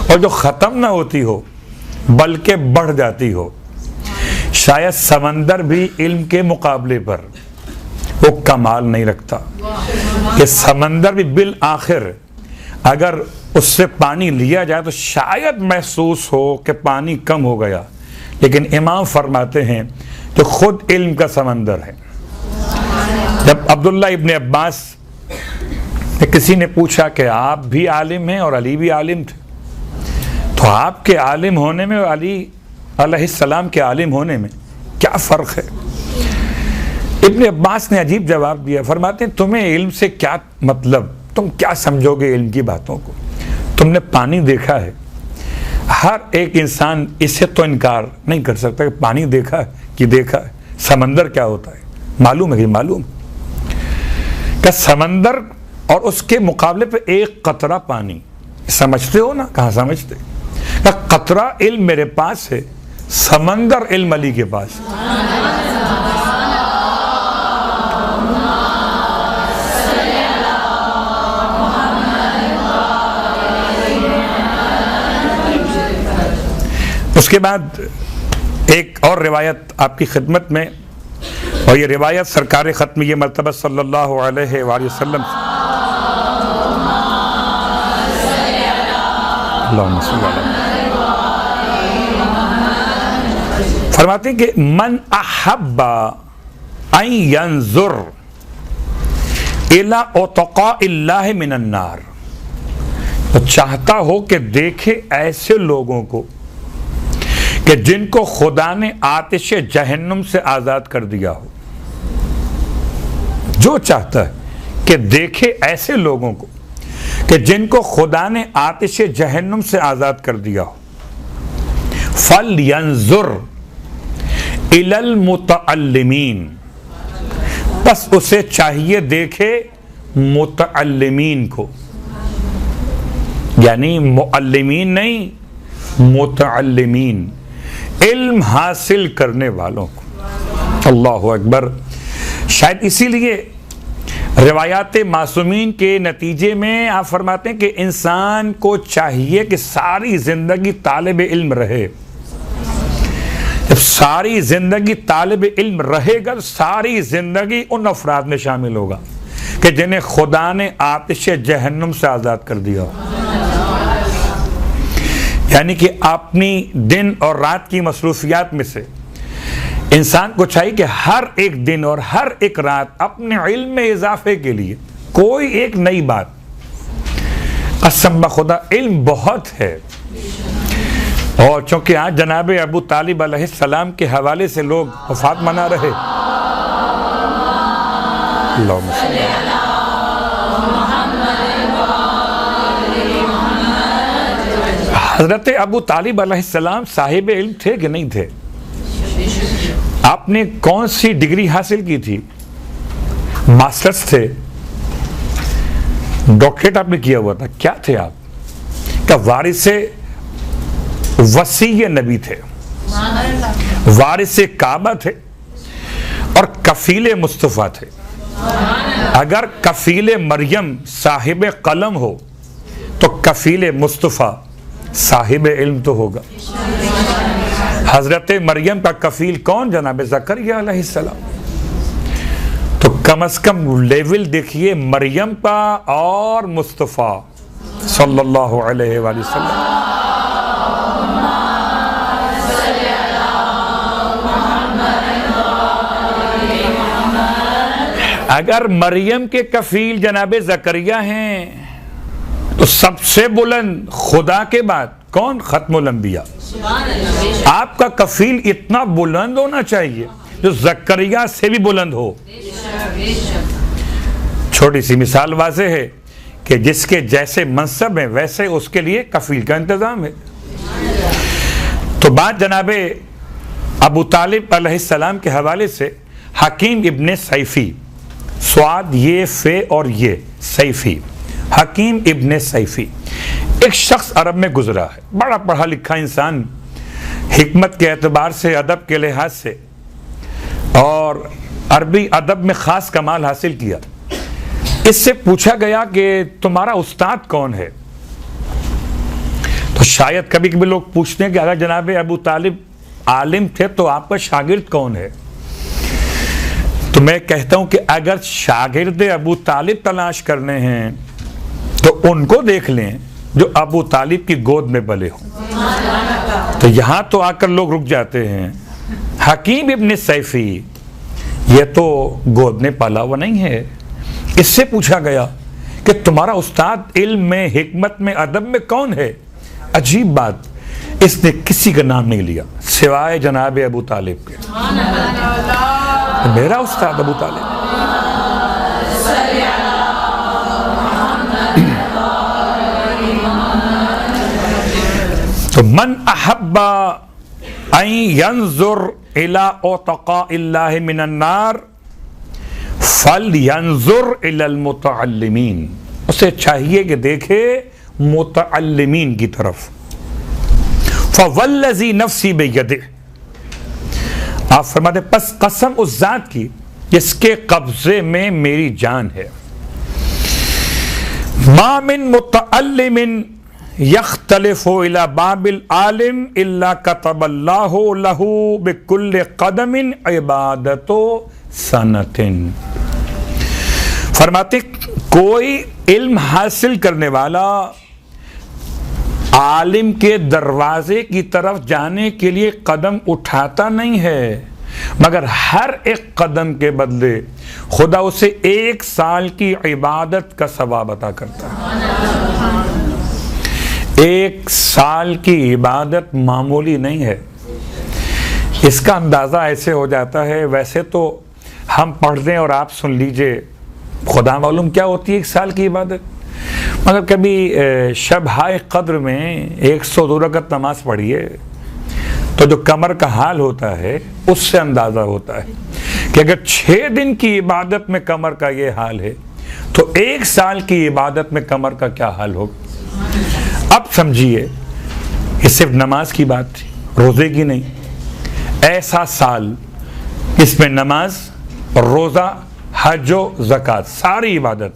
और जो खत्म ना होती हो बल्कि बढ़ जाती हो। शायद समंदर भी इल्म के मुकाबले पर वो कमाल नहीं रखता कि समंदर भी बिल आखिर अगर उससे पानी लिया जाए तो शायद महसूस हो कि पानी कम हो गया। लेकिन इमाम फरमाते हैं जो खुद इल्म का समंदर है। जब अब्दुल्ला इब्न अब्बास ने किसी ने पूछा कि आप भी आलिम हैं और अली भी आलिम थे, तो आपके आलिम होने में और अली अलैहिस्सलाम के आलिम होने में क्या फ़र्क है? इब्न अब्बास ने अजीब जवाब दिया। फरमाते हैं तुम्हें इल्म से क्या मतलब, तुम क्या समझोगे इल्म की बातों को? तुमने पानी देखा है, हर एक इंसान इससे तो इनकार नहीं कर सकता कि पानी देखा है कि देखा है। समंदर क्या होता है मालूम है कि मालूम? क्या समंदर और उसके मुकाबले पे एक कतरा पानी समझते हो ना? कहाँ समझते? क्या कतरा इल्म मेरे पास है, समंदर इल्म अली के पास। उसके बाद एक और रिवायत आपकी खिदमत में, और ये रिवायत सरकार ख़त्म ये मर्तबा सल्लल्लाहु अलैहि वसल्लम फरमाते हैं कि मन अहब्बा अन यंजुर इला उतक़ाइल्लाह मिनन नार, तो चाहता हो कि देखे ऐसे लोगों को कि जिनको खुदा ने आतिश जहन्नुम से आज़ाद कर दिया हो। जो चाहता है कि देखे ऐसे लोगों को कि जिनको खुदा ने आतिश जहन्नुम से आज़ाद कर दिया हो, फल यंजुर इलल मुतअल्लिमीन, बस उसे चाहिए देखे मुतअल्लिमीन को, यानी मुअल्लिमीन नहीं, मुतअल्लिमीन, इल्म हासिल करने वालों को। अल्लाहु अकबर। शायद इसीलिए रिवायात मासूमीन के नतीजे में आप फरमाते हैं कि इंसान को चाहिए कि सारी जिंदगी तालिब इल्म रहे। जब सारी जिंदगी तालिब इल्म रहेगा, सारी जिंदगी उन अफराद में शामिल होगा कि जिन्हें खुदा ने आतिश जहन्नुम से आज़ाद कर दिया। यानी कि अपनी दिन और रात की मसरूफियात में से इंसान को चाहिए कि हर एक दिन और हर एक रात अपने इल्म में इजाफे के लिए कोई एक नई बात, कसम खुदा इल्म बहुत है। और चूंकि आज जनाब अबू तालिब अलैहिस्सलाम के हवाले से लोग वफात मना रहे, हजरत अबू तालिब अलैहिस्सलाम साहिब इल्म थे कि नहीं थे? आपने कौन सी डिग्री हासिल की थी? मास्टर्स थे, डॉक्टरेट आपने किया हुआ था, क्या थे आप? क्या वारिसे वसी नबी थे, वारिसे काबा थे और कफीले मुस्तफ़ा थे। अगर कफीले मरियम साहिब कलम हो तो कफीले मुस्तफ़ा साहिब इल्म तो होगा। हजरत मरियम का कफील कौन? जनाब ज़करिया अलैहिस्सलाम। तो कम से कम लेवल देखिए मरियम का और मुस्तफ़ा सल्लल्लाहु अलैहि वसल्लम। अगर मरियम के कफील जनाब ज़करिया हैं तो सबसे बुलंद खुदा के बाद कौन? खत्मुल अंबिया। आपका कफील इतना बुलंद होना चाहिए जो ज़करिया से भी बुलंद हो। छोटी सी मिसाल वाज़े है कि जिसके जैसे मनसब है वैसे उसके लिए कफील का इंतजाम है। तो बात जनाबे अबू तालिब अलैहिस्सलाम के हवाले से हकीम इब्ने सैफी, स्वाद ये फे और ये सैफी, हकीम इब्ने सैफी एक शख्स अरब में गुजरा है, बड़ा पढ़ा लिखा इंसान, हिकमत के एतबार से, अदब के लिहाज से, और अरबी अदब में ख़ास कमाल हासिल किया। इससे पूछा गया कि तुम्हारा उस्ताद कौन है? तो शायद कभी कभी लोग पूछते हैं कि अगर जनाब अबू तालिब आलिम थे तो आपका शागिर्द कौन है? तो मैं कहता हूं कि अगर शागिर्द अबू तालिब तलाश करने हैं तो उनको देख लें जो अबू तालिब की गोद में पले हों। तो यहां तो आकर लोग रुक जाते हैं। हकीम इब्ने सैफी ये तो गोद में पाला हुआ नहीं है। इससे पूछा गया कि तुम्हारा उस्ताद इल्म में, हिकमत में, अदब में कौन है? अजीब बात, इसने किसी का नाम नहीं लिया सिवाय जनाब अबू तालिब के। मेरा उस्ताद अबू तालिब। तो मन अहब्बा अन यंजुर इला उतक़ाइल्लाहि मिनन नार फल यंजुर इलल मुतअल्लिमीन। उसे चाहिए कि देखे मुतअल्लिमीन की तरफ। फवल्लज़ी नफ्सी बियदिह, आप फरमाते बस कसम उस जात की जिसके कब्जे में मेरी जान है। मा मिन मुतअल्लिमिन यख्तलिफु इला बाबिल आलिम इल्ला कतबल्लाहु लहू बिकुल्लि कदमिन इबादतो सनतिन। फरमाते कोई इल्म हासिल करने वाला आलिम के दरवाजे की तरफ जाने के लिए कदम उठाता नहीं है, मगर हर एक कदम के बदले खुदा उसे 1 साल की इबादत का सवाब अता करता है। 1 साल की इबादत मामूली नहीं है। इसका अंदाज़ा ऐसे हो जाता है, वैसे तो हम पढ़ दें और आप सुन लीजिए, खुदा मालूम क्या होती है 1 साल की इबादत। मगर कभी शब हाय कद्र में 102 रकअत नमाज पढ़िए तो जो कमर का हाल होता है उससे अंदाज़ा होता है कि अगर 6 दिन की इबादत में कमर का ये हाल है तो 1 साल की इबादत में कमर का क्या हाल होगा। अब समझिए, ये सिर्फ नमाज की बात थी, रोज़े की नहीं। ऐसा साल इसमें नमाज, रोज़ा, हज, ज़कात, सारी इबादत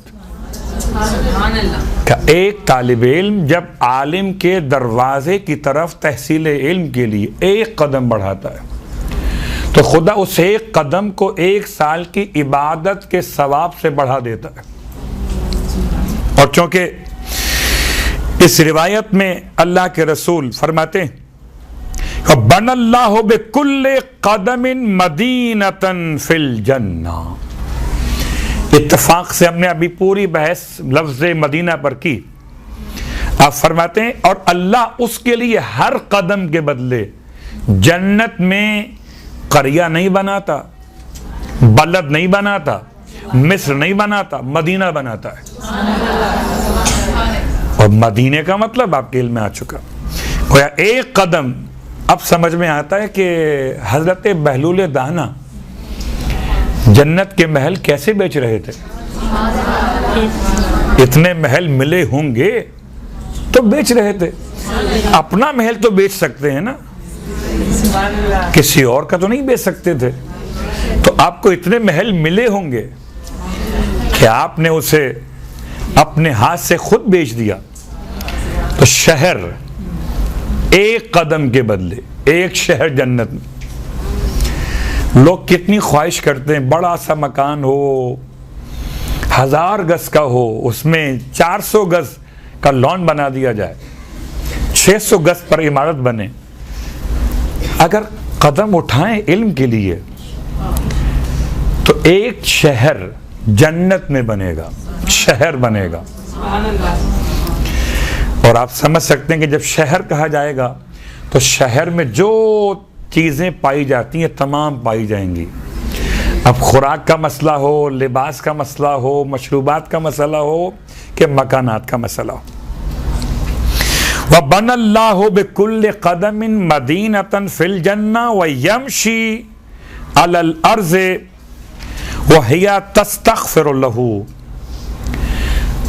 का एक तालिब इल्म जब आलिम के दरवाजे की तरफ तहसील इल्म के लिए 1 कदम बढ़ाता है तो खुदा उस 1 कदम को 1 साल की इबादत के सवाब से बढ़ा देता है। और चूंकि इस रिवायत में अल्लाह के रसूल फरमाते हैं बनल्लाहु बिकुल्लि कदमिन मदीनतन फिल जन्ना। इत्तफाक से हमने अभी पूरी बहस लफ्ज़ मदीना पर की। आप फरमाते हैं और अल्लाह उसके लिए हर कदम के बदले जन्नत में करिया नहीं बनाता, बलद नहीं बनाता, मिस्र नहीं बनाता, मदीना बनाता है। और मदीने का मतलब आपके इल्म में आ चुका। गोया 1 कदम अब समझ में आता है कि हजरत बहलूल दाना जन्नत के महल कैसे बेच रहे थे। इतने महल मिले होंगे तो बेच रहे थे। अपना महल तो बेच सकते हैं ना, किसी और का तो नहीं बेच सकते थे। तो आपको इतने महल मिले होंगे कि आपने उसे अपने हाथ से खुद बेच दिया। तो शहर एक कदम के बदले एक शहर जन्नत में। लोग कितनी ख्वाहिश करते हैं बड़ा सा मकान हो, 1000 गज का हो, उसमें 400 गज का लॉन बना दिया जाए, 600 गज पर इमारत बने। अगर कदम उठाएं इल्म के लिए तो एक शहर जन्नत में बनेगा, शहर बनेगा। और आप समझ सकते हैं कि जब शहर कहा जाएगा तो शहर में जो चीजें पाई जाती हैं तमाम पाई जाएंगी। अब खुराक का मसला हो, लिबास का मसला हो, मशरूबात का मसला हो कि मकानात का मसला हो। व बनल्लाहु बिकुल्लि क़दमिन मदीनतन फिल जन्ना व यमशी अलल अर्ज़ व हिया तस्तग़फ़िरु लहू।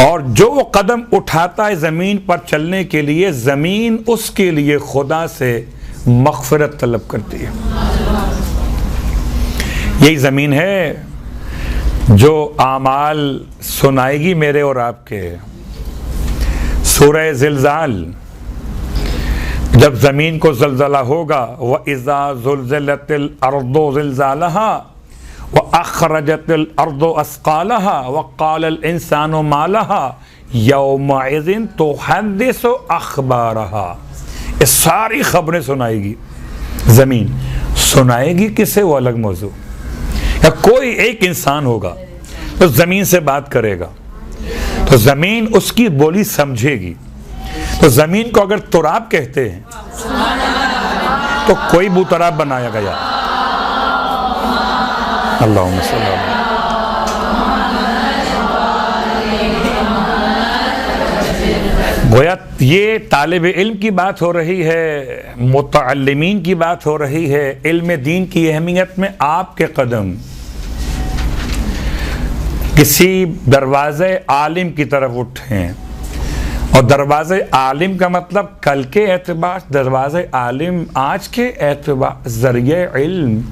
और जो वो कदम उठाता है ज़मीन पर चलने के लिए, ज़मीन उसके लिए खुदा से मग़फ़िरत तलब करती है। यही ज़मीन है जो आमाल सुनाएगी मेरे और आपके। सूरह ज़िलज़ाल, जब ज़मीन को ज़लज़ला होगा, व इज़ा ज़ुलज़िलतिल अर्दु ज़िलज़ालहा व अख़रजतिल अर्दु अस्क़ालहा व क़ालल इंसानु मा लहा यौमइज़िन तुहद्दिसु अख़बारहा। ये सारी खबरें सुनाएगी ज़मीन। सुनाएगी किसे वो अलग मौजू। या कोई एक इंसान होगा तो ज़मीन से बात करेगा तो ज़मीन उसकी बोली समझेगी। तो ज़मीन को अगर तुराब कहते हैं तो कोई बुतराब बनाया गया। अल्लाहुम्मा सल्ली अला। गोया ये तालिब इल्म की बात हो रही है, मुतअल्लिमीन की बात हो रही है। इल्म दीन की अहमियत में आपके कदम किसी दरवाज़े आलिम की तरफ उठें। और दरवाज़े आलिम का मतलब कल के एतबार, दरवाज़े आलिम आज के एतबार, ज़रिए इल्म।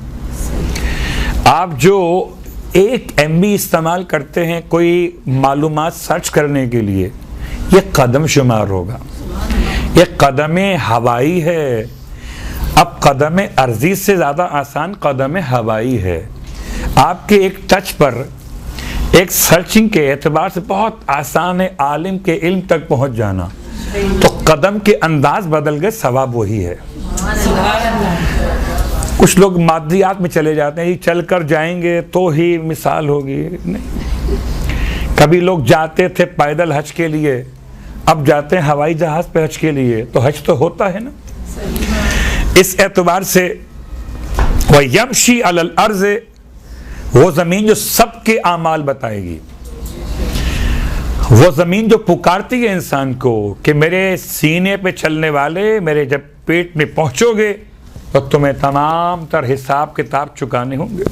आप जो 1 MB इस्तेमाल करते हैं कोई मालूमात सर्च करने के लिए, ये कदम शुमार होगा। ये कदम हवाई है। अब कदम अर्जी से ज़्यादा आसान कदम हवाई है। आपके एक टच पर, एक सर्चिंग के एतबार से बहुत आसान है आलिम के इल्म तक पहुंच जाना। तो कदम के अंदाज बदल गए, सवाब वही है। कुछ लोग मादियात में चले जाते हैं, चल कर जाएंगे तो ही मिसाल होगी। नहीं, कभी लोग जाते थे पैदल हज के लिए, अब जाते हैं हवाई जहाज पे हज के लिए, तो हज तो होता है ना। इस एतबार से वह यमशी अलल अर्ज़, वो ज़मीन जो सबके आमाल बताएगी, वो ज़मीन जो पुकारती है इंसान को कि मेरे सीने पे चलने वाले, मेरे जब पेट में पहुंचोगे तो तुम्हें तमाम तर हिसाब किताब चुकाने होंगे।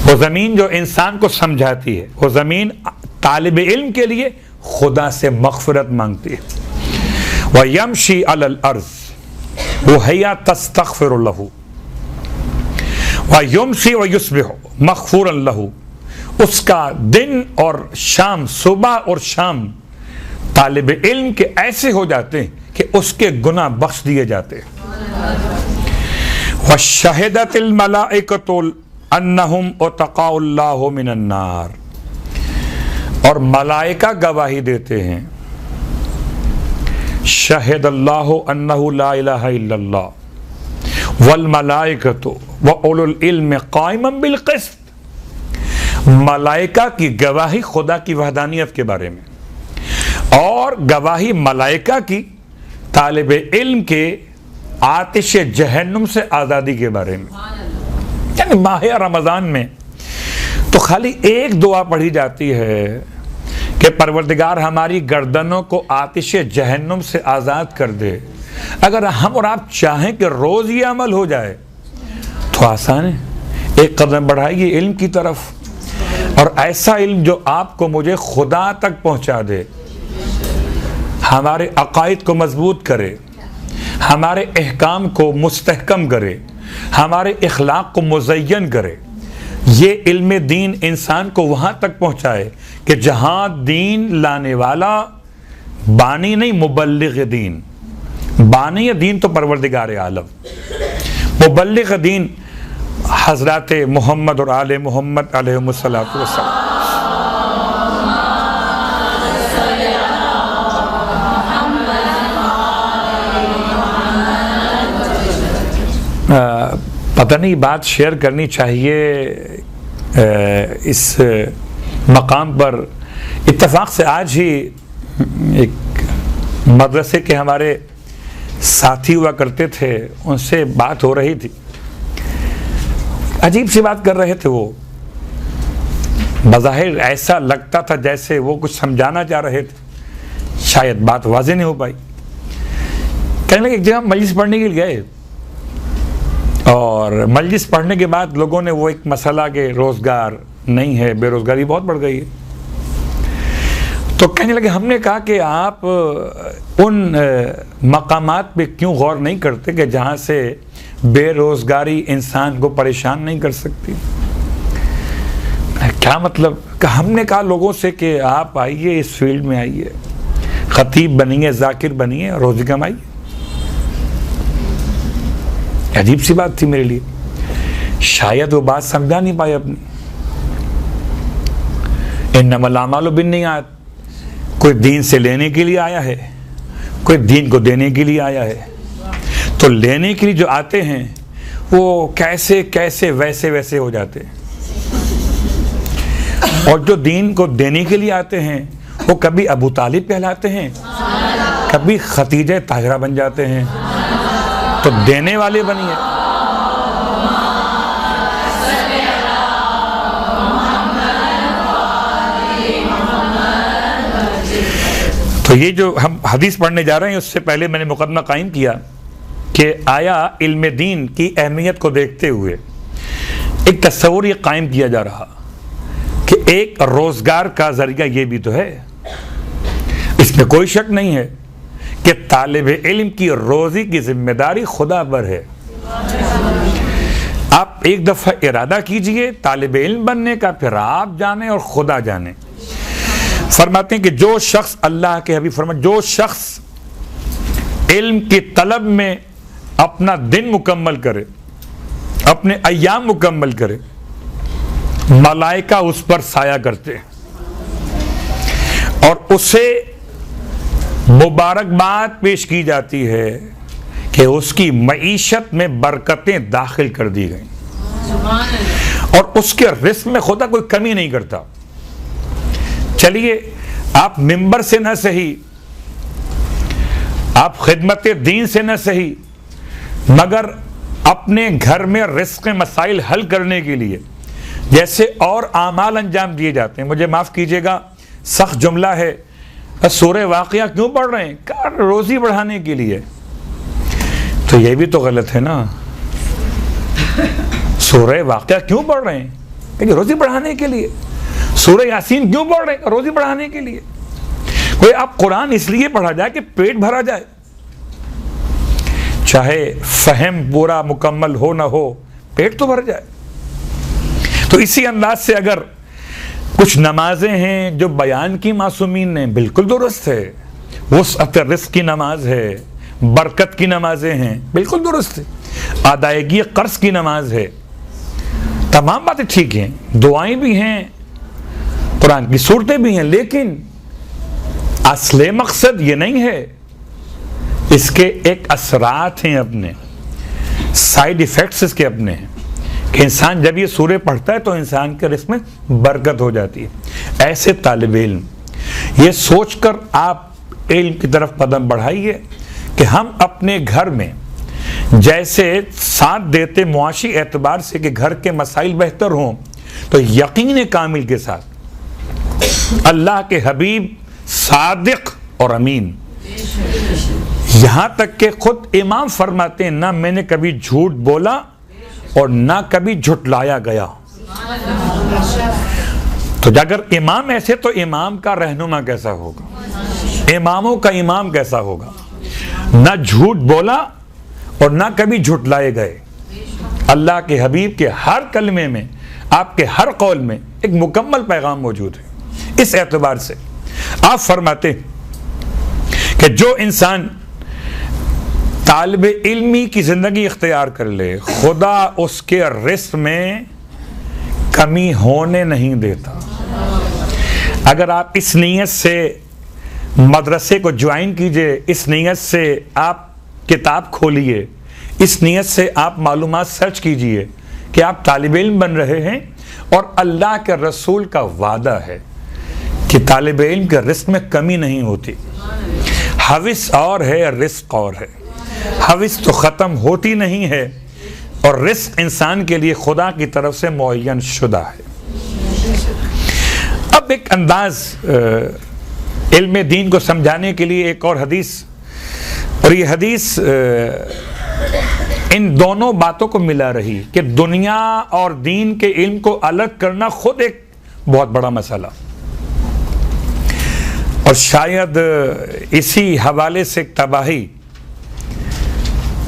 वो ज़मीन जो इंसान को समझाती है, वो ज़मीन तालिब इल्म के लिए खुदा से मग़फ़िरत मांगती है। व यमशी अलल अर्ज़ व हिया तस्तग़फ़िरु लहू व युमसी व युस्बिहु मग़फ़ूरन लहू। उसका दिन और शाम, सुबह और शाम तालिब इल्म के ऐसे हो जाते हैं कि उसके गुनाह बख्श दिए जाते हैं। व शहिदतिल मलाइकतु अन्नहुम उतक़ाउल्लाहु मिनन नार। और मलाइका गवाही देते हैं, शहिदल्लाहु अन्नहु ला इलाहा इल्लल्लाह वल मलाइकतु व उलुल इल्म क़ाइमन बिल क़िस्त। मलाइका की गवाही खुदा की वहदानियत के बारे में, और गवाही मलाइका की तालिब इल्म के आतिश जहन्नुम से आज़ादी के बारे में। यानी माह रमज़ान में तो खाली एक दुआ पढ़ी जाती है कि परवरदिगार हमारी गर्दनों को आतिश जहन्नुम से आज़ाद कर दे। अगर हम और आप चाहें कि रोज़ ये अमल हो जाए तो आसान है। एक कदम बढ़ाइए इल्म की तरफ, और ऐसा इल्म जो आपको मुझे खुदा तक पहुंचा दे, हमारे अकायद को मजबूत करे, हमारे अहकाम को मुस्तहकम करे, हमारे इखलाक को मुज़य्यन करे। ये इल्म दीन इंसान को वहाँ तक पहुँचाए कि जहाँ दीन लाने वाला बानी नहीं, मुबल्लिग़ दीन। बानी दीन तो परवरदिगार आलम, मुबल्लिग़ दीन हज़रत मोहम्मद और आले मोहम्मद अलैहिमुस्सलातु वस्सलाम। पता नहीं बात शेयर करनी चाहिए इस मकाम पर। इत्तेफाक से आज ही एक मदरसे के हमारे साथी हुआ करते थे, उनसे बात हो रही थी। अजीब सी बात कर रहे थे वो, बज़ाहिर ऐसा लगता था जैसे वो कुछ समझाना चाह रहे थे, शायद बात वाज़ेह नहीं हो पाई। कहने लगे एक जगह मजलिस पढ़ने के लिए गए, और मजलिस पढ़ने के बाद लोगों ने वो एक मसला के रोज़गार नहीं है, बेरोज़गारी बहुत बढ़ गई है। तो कहने लगे हमने कहा कि आप उन मकामात पे क्यों गौर नहीं करते कि जहाँ से बेरोज़गारी इंसान को परेशान नहीं कर सकती। क्या मतलब? हमने कहा लोगों से कि आप आइए, इस फील्ड में आइए, खतीब बनिए, जाकिर बनिए, रोज़ी कमाइए। अजीब सी बात थी मेरे लिए, शायद वो बात समझा नहीं पाए अपनी। इन्नमल आमालु बिन्नियात, कोई दीन से लेने के लिए आया है, कोई दीन को देने के लिए आया है। तो लेने के लिए जो आते हैं वो कैसे कैसे वैसे वैसे हो जाते हैं, और जो दीन को देने के लिए आते हैं वो कभी अबू तालिब कहलाते हैं, कभी खतीजा ताहिरा बन जाते हैं। तो देने वाले बनिए। तो ये जो हम हदीस पढ़ने जा रहे हैं, उससे पहले मैंने मुकदमा कायम किया कि आया इल्म दीन की अहमियत को देखते हुए एक तस्वुर ये कायम किया जा रहा कि एक रोज़गार का ज़रिया ये भी तो है। इसमें कोई शक नहीं है कि तालिब इल्म की रोज़ी की जिम्मेदारी खुदा पर है। आप एक दफ़ा इरादा कीजिए तालिब इल्म बनने का, फिर आप जाने और खुदा जाने। फरमाते हैं कि जो शख्स, अल्लाह के हबीब फरमाते, जो शख्स इल्म की तलब में अपना दिन मुकम्मल करे, अपने अय्याम मुकम्मल करे, मलाइका उस पर साया करते हैं और उसे मुबारकबाद पेश की जाती है कि उसकी मईशत में बरकतें दाखिल कर दी गई और उसके रिस्क में खुदा कोई कमी नहीं करता। चलिए, आप मिंबर से न सही, आप खिदमत दीन से न सही, मगर अपने घर में रिस्क मसाइल हल करने के लिए जैसे और आमाल अंजाम दिए जाते हैं। मुझे माफ़ कीजिएगा, सख्त जुमला है, सूरह वाक़िया क्यों पढ़ रहे हैं? रोज़ी बढ़ाने के लिए। तो ये भी तो गलत है ना। सूरह वाक़िया क्यों पढ़ रहे हैं? क्योंकि रोज़ी बढ़ाने के लिए। सूरह यासीन क्यों पढ़ रहे हैं? रोज़ी बढ़ाने के लिए। कोई आप कुरान इसलिए पढ़ा जाए कि पेट भरा जाए, चाहे फहम पूरा मुकम्मल हो ना हो, पेट तो भर जाए। तो इसी अंदाज से अगर कुछ नमाजें हैं जो बयान की मासूमीन ने, बिल्कुल दुरुस्त है। वुसअत रिज़्क़ की नमाज है, बरकत की नमाजें हैं, बिल्कुल दुरुस्त है। अदायगी कर्ज की नमाज है, तमाम बातें ठीक हैं, दुआएं भी हैं, कुरान की सूरतें भी हैं, लेकिन असले मकसद ये नहीं है। इसके एक असरात हैं अपने, साइड इफ़ेक्ट्स इसके अपने हैं कि इंसान जब ये सूरह पढ़ता है तो इंसान के रिस्क में बरकत हो जाती है। ऐसे तालिब इल्म ये सोचकर आप इल्म की तरफ कदम बढ़ाइए कि हम अपने घर में जैसे साथ देते मुआशी एतबार से कि घर के मसाइल बेहतर हों, तो यकीन कामिल के साथ अल्लाह के हबीब सादिक और अमीन यहां तक कि खुद इमाम फरमाते हैं, ना मैंने कभी झूठ बोला और ना कभी झुटलाया गया। तो अगर इमाम ऐसे, तो इमाम का रहनुमा कैसा होगा, इमामों का इमाम कैसा होगा। ना झूठ बोला और ना कभी झुटलाए गए। अल्लाह के हबीब के हर कलमे में, आपके हर कौल में एक मुकम्मल पैगाम मौजूद है। इस एतबार से आप फरमाते कि जो इंसान तालिबे इल्मी की जिंदगी इख्तियार कर ले, खुदा उसके रिस्क में कमी होने नहीं देता। अगर आप इस नीयत से मदरसे को ज्वाइन कीजिए, इस नीयत से आप किताब खोलिए, इस नीयत से आप मालूमात सर्च कीजिए कि आप तालिबे इल्म बन रहे हैं, और अल्लाह के रसूल का वादा है कि तालिबे इल्म के रिस्क में कमी नहीं होती। हविस और है, रिस्क और है। हविस तो ख़त्म होती नहीं है, और रिस्क इंसान के लिए खुदा की तरफ से मुअय्यन शुदा है। अब एक अंदाज इल्म दीन को समझाने के लिए एक और हदीस, और ये हदीस इन दोनों बातों को मिला रही कि दुनिया और दीन के इल्म को अलग करना खुद एक बहुत बड़ा मसला। और शायद इसी हवाले से तबाही,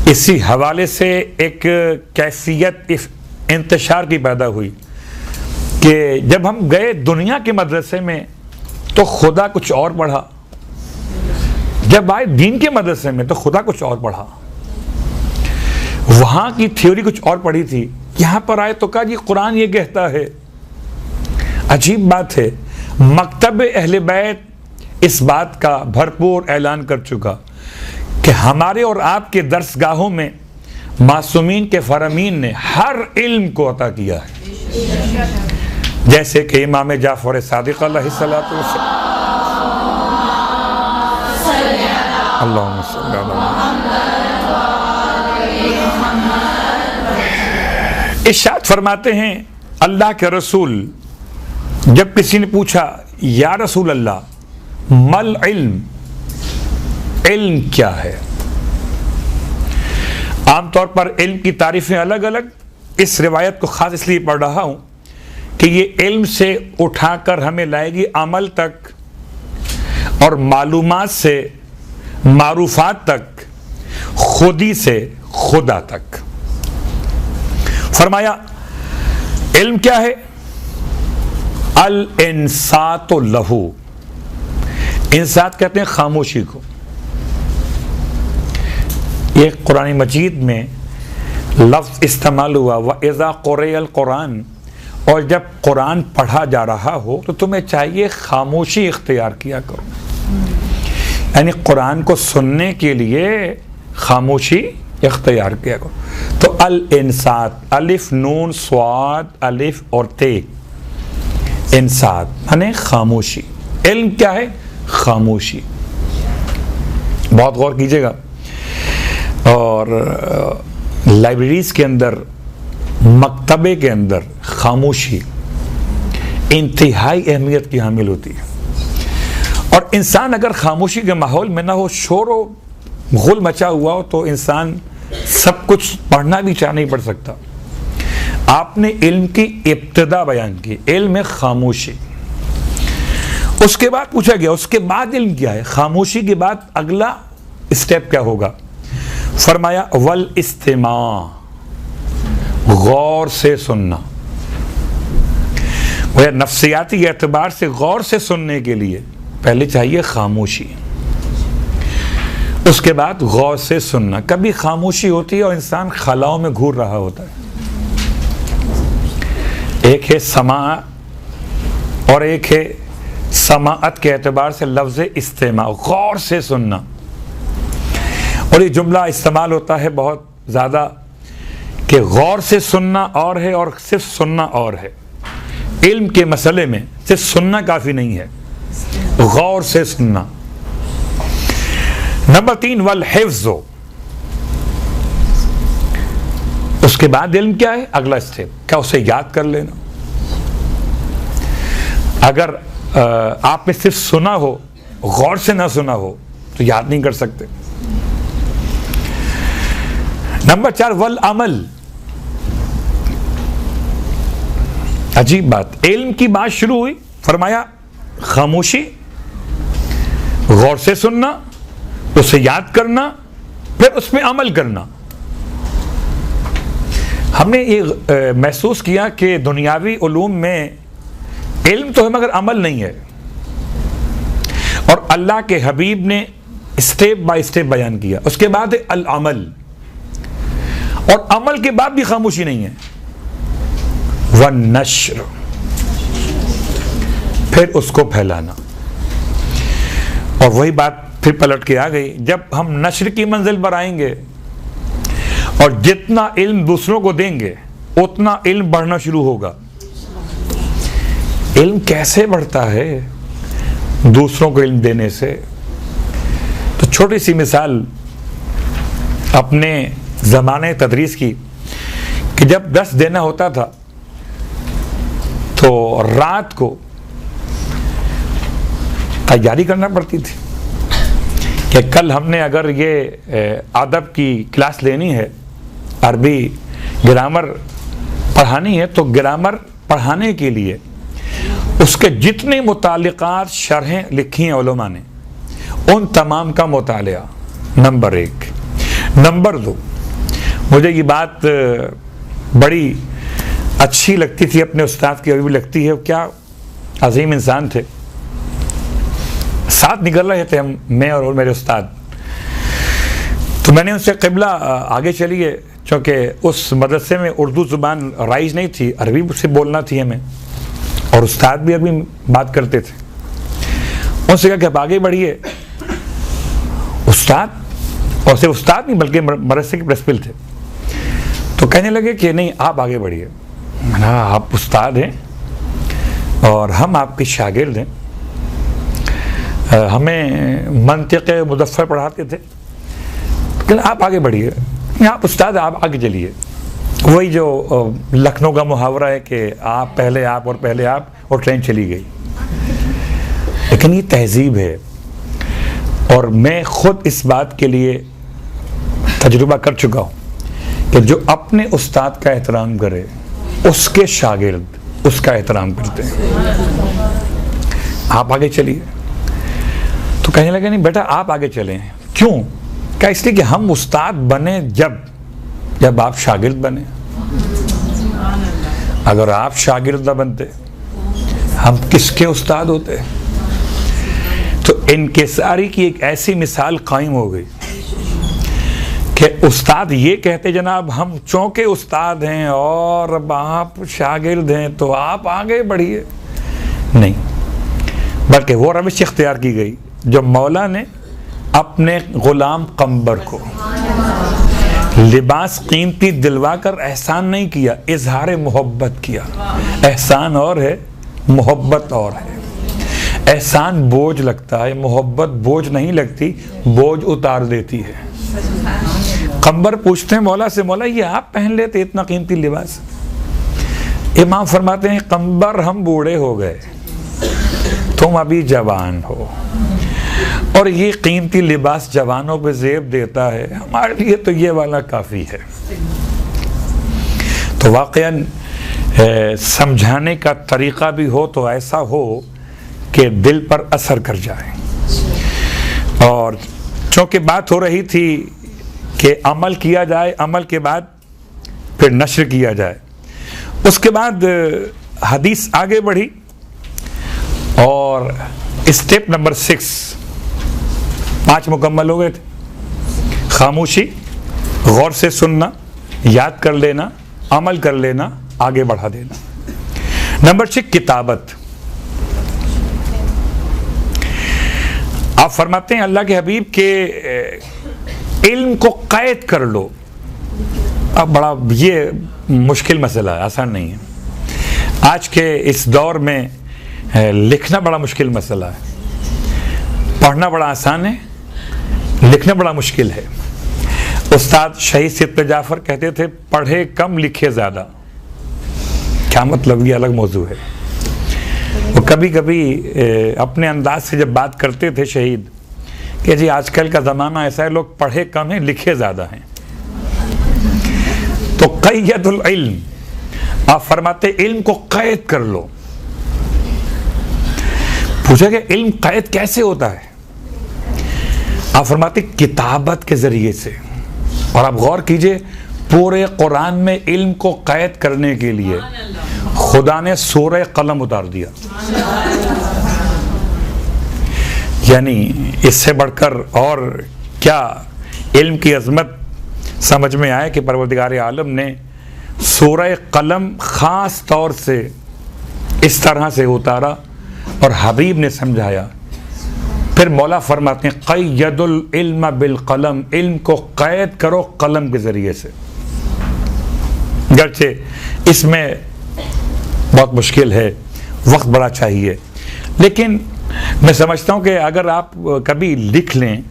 इसी हवाले से एक कैफियत इंतशार की पैदा हुई कि जब हम गए दुनिया के मदरसे में तो खुदा कुछ और पढ़ा, जब आए दीन के मदरसे में तो खुदा कुछ और पढ़ा। वहां की थ्योरी कुछ और पढ़ी थी, यहां पर आए तो कहा जी कुरान ये कहता है। अजीब बात है, मकतब अहले बैत इस बात का भरपूर ऐलान कर चुका कि हमारे और आपके दर्सगाहों में मासूमीन के फरमीन ने हर इल्म को अता किया है, जैसे कि इमाम जाफर सादिक अलैहिस्सलातु वस्सलाम, अल्लाहुम्मा सल्ली अला इरशाद फरमाते हैं अल्लाह के रसूल, जब किसी ने पूछा या रसूल अल्लाह मल इल्म, इल्म क्या है। आमतौर पर इल्म की तारीफें अलग अलग, इस रिवायत को खास इसलिए पढ़ रहा हूं कि ये इल्म से उठाकर हमें लाएगी अमल तक, और मालूमात से मारूफात तक, खुदी से खुदा तक। फरमाया इल्म क्या है, अल इंसातो लहू, इंसात कहते हैं खामोशी को। ये कुरान मजीद में लफ्ज़ इस्तेमाल हुआ व इज़ा क़ुरिअल कुरान, और जब कुरान पढ़ा जा रहा हो तो तुम्हें चाहिए खामोशी इख्तियार किया करो, यानी कुरान को सुनने के लिए खामोशी इख्तियार किया करो। तो अल इंसात, अलिफ नून स्वाद अलिफ और ते, इंसात यानी खामोशी। इल्म क्या है, खामोशी। बहुत गौर कीजिएगा, और लाइब्रेरीज के अंदर, मकतबे के अंदर खामोशी इंतहाई अहमियत की हामिल होती है। और इंसान अगर खामोशी के माहौल में ना हो, शोर व गुल मचा हुआ हो, तो इंसान सब कुछ पढ़ना भी चाह नहीं पढ़ सकता। आपने इल्म की इब्तिदा बयान की, इल्म में खामोशी। उसके बाद पूछा गया उसके बाद इल्म क्या है, खामोशी के बाद अगला स्टेप क्या होगा। फरमाया वल इस्तिमा, गौर से सुनना। वह नफ्सियाती एतबार से गौर से सुनने के लिए पहले चाहिए खामोशी, उसके बाद गौर से सुनना। कभी खामोशी होती है और इंसान खलाओं में घूर रहा होता है। एक है समा और एक है समाअत के एतबार से लफ्ज़ इस्तिमा, गौर से सुनना। और ये जुमला इस्तेमाल होता है बहुत ज़्यादा कि गौर से सुनना और है और सिर्फ सुनना और है। इल्म के मसले में सिर्फ सुनना काफ़ी नहीं है, गौर से सुनना। नंबर 3 वल हिफ्ज़ो, उसके बाद इल्म क्या है, अगला स्टेप क्या, उसे याद कर लेना। अगर आपने सिर्फ सुना हो, गौर से ना सुना हो, तो याद नहीं कर सकते। नंबर 4 वल अमल। अजीब बात, इल्म की बात शुरू हुई, फरमाया खामोशी, गौर से सुनना, उसे याद करना, फिर उसमें अमल करना। हमने ये महसूस किया कि दुनियावी उलूम में इल्म तो है मगर अमल नहीं है, और अल्लाह के हबीब ने स्टेप बाय स्टेप बयान किया। उसके बाद है अल अमल, और अमल के बाद भी खामोशी नहीं है। वन नश्र, फिर उसको फैलाना। और वही बात फिर पलट के आ गई, जब हम नश्र की मंजिल पर आएंगे और जितना इल्म दूसरों को देंगे उतना इल्म बढ़ना शुरू होगा। इल्म कैसे बढ़ता है? दूसरों को इल्म देने से। तो छोटी सी मिसाल अपने ज़माने तदरीस की, कि जब दर्स देना होता था तो रात को तैयारी करना पड़ती थी कि कल हमने अगर ये अदब की क्लास लेनी है, अरबी ग्रामर पढ़ानी है, तो ग्रामर पढ़ाने के लिए उसके जितने मुतालिकात शरहें लिखी हैं उलमा ने, उन तमाम का मुतालिया, नंबर 1। नंबर 2, मुझे ये बात बड़ी अच्छी लगती थी अपने उस्ताद की, अभी भी लगती है। क्या अजीम इंसान थे। साथ निकल रहे थे हम, मैं और मेरे उस्ताद। तो मैंने उनसे क़िबला आगे चलिए, क्योंकि उस मदरसे में उर्दू ज़ुबान राइज नहीं थी, अरबी से बोलना थी हमें, और उस्ताद भी अरबी बात करते थे। उनसे कहा कि आप आगे बढ़िए। उस्ताद, और सिर्फ उस्ताद नहीं बल्कि मदरसे के प्रिंसिपल थे, तो कहने लगे कि नहीं आप आगे बढ़िए। मैंने कहा आप उस्ताद हैं और हम आपके शागिर्द हैं, हमें मंतिक़ मुज़फ़्फ़र पढ़ाते थे, लेकिन आप आगे बढ़िए। आप उस्ताद, आप आगे चलिए। वही जो लखनऊ का मुहावरा है कि आप पहले आप और पहले आप, और ट्रेन चली गई। लेकिन ये तहजीब है, और मैं खुद इस बात के लिए तजुर्बा कर चुका हूँ कि जो अपने उस्ताद का एहतराम करे, उसके शागिर्द उसका एहतराम करते हैं। आप आगे चलिए। तो कहने लगे नहीं बेटा आप आगे चलें। क्यों? क्या? इसलिए कि हम उस्ताद बने जब आप शागिर्द बने। अगर आप शागिर्द न बनते, हम किसके उस्ताद होते? तो इनकिसारी की एक ऐसी मिसाल कायम हो गई कि उस्ताद ये कहते जनाब हम चौके उस्ताद हैं और अब आप शागिर्द हैं तो आप आगे बढ़िए। नहीं, बल्कि वो रविश इख्तियार की गई जो मौला ने अपने गुलाम कंबर को लिबास कीमती दिलवा कर एहसान नहीं किया, इजहार मोहब्बत किया। एहसान और है, मोहब्बत और है। एहसान बोझ लगता है, मोहब्बत बोझ नहीं लगती, बोझ उतार देती है। कंबर पूछते हैं मौला से, मौला ये आप पहन लेते इतना कीमती लिबास? इमाम फरमाते हैं कंबर हम बूढ़े हो गए, तुम अभी जवान हो, और ये कीमती लिबास जवानों पे ज़ेब देता है, हमारे लिए तो ये वाला काफ़ी है। तो वाक़ईन समझाने का तरीक़ा भी हो तो ऐसा हो कि दिल पर असर कर जाए। और चूँकि बात हो रही थी कि अमल किया जाए, अमल के बाद फिर नश्र किया जाए, उसके बाद हदीस आगे बढ़ी और स्टेप नंबर 6, 5 मुकम्मल हो गए थे। खामोशी, गौर से सुनना, याद कर लेना, अमल कर लेना, आगे बढ़ा देना। नंबर 6 किताबत। आप फरमाते हैं अल्लाह के हबीब के इल्म को कैद कर लो। अब बड़ा ये मुश्किल मसला है, आसान नहीं है। आज के इस दौर में लिखना बड़ा मुश्किल मसला है। पढ़ना बड़ा आसान है, लिखना बड़ा मुश्किल है। उस्ताद शहीद सिद्दीक़ जाफ़र कहते थे पढ़े कम लिखे ज़्यादा। क्या मतलब? ये अलग मौजू है। वो कभी कभी अपने अंदाज से जब बात करते थे शहीद कि जी आजकल का ज़माना ऐसा है, लोग पढ़े कम हैं लिखे ज़्यादा हैं। तो क़य्यदुल इल्म, आप फरमाते इल्म को कैद कर लो। पूछा कि इल्म कैद कैसे होता है? आप फरमाते किताबत के जरिए से। और आप गौर कीजिए, पूरे कुरान में इल्म को कैद करने के लिए खुदा ने सूरह कलम उतार दिया। यानी इससे बढ़कर और क्या इल्म की अजमत समझ में आए कि परवरदिगार आलम ने सूरह कलम ख़ास तौर से इस तरह से उतारा और हबीब ने समझाया। फिर मौला फरमाते हैं क़य्यदुल इल्म बिल कलम, इल्म को कैद करो कलम के ज़रिए से। गर्चे इसमें बहुत मुश्किल है, वक्त बड़ा चाहिए, लेकिन मैं समझता हूँ कि अगर आप कभी लिख लें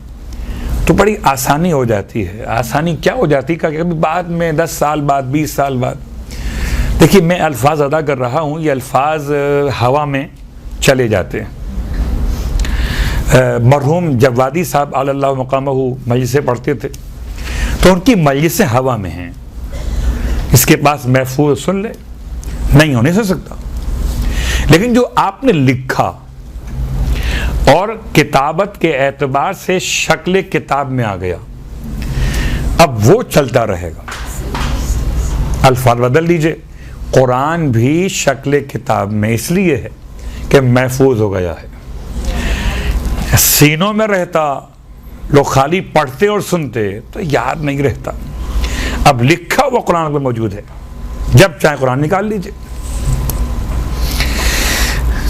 तो बड़ी आसानी हो जाती है। आसानी क्या हो जाती है? कभी बाद में 10 साल बाद, 20 साल बाद, देखिए मैं अल्फाज अदा कर रहा हूँ, ये अल्फाज हवा में चले जाते हैं। मरहूम जवादी साहब अल्लाह मकामहू मजलिसें पढ़ते थे, तो उनकी मजलिसें हवा में हैं, इसके पास महफूज सुन ले, नहीं होने से सकता। लेकिन जो आपने लिखा और किताबत के एतबार से शक्ल किताब में आ गया, अब वो चलता रहेगा। अल्फाज बदल लीजिए, कुरान भी शक्ल किताब में इसलिए है कि महफूज हो गया है, सीनों में रहता, लोग खाली पढ़ते और सुनते तो याद नहीं रहता। अब लिखा हुआ कुरान में मौजूद है, जब चाहे कुरान निकाल लीजिए।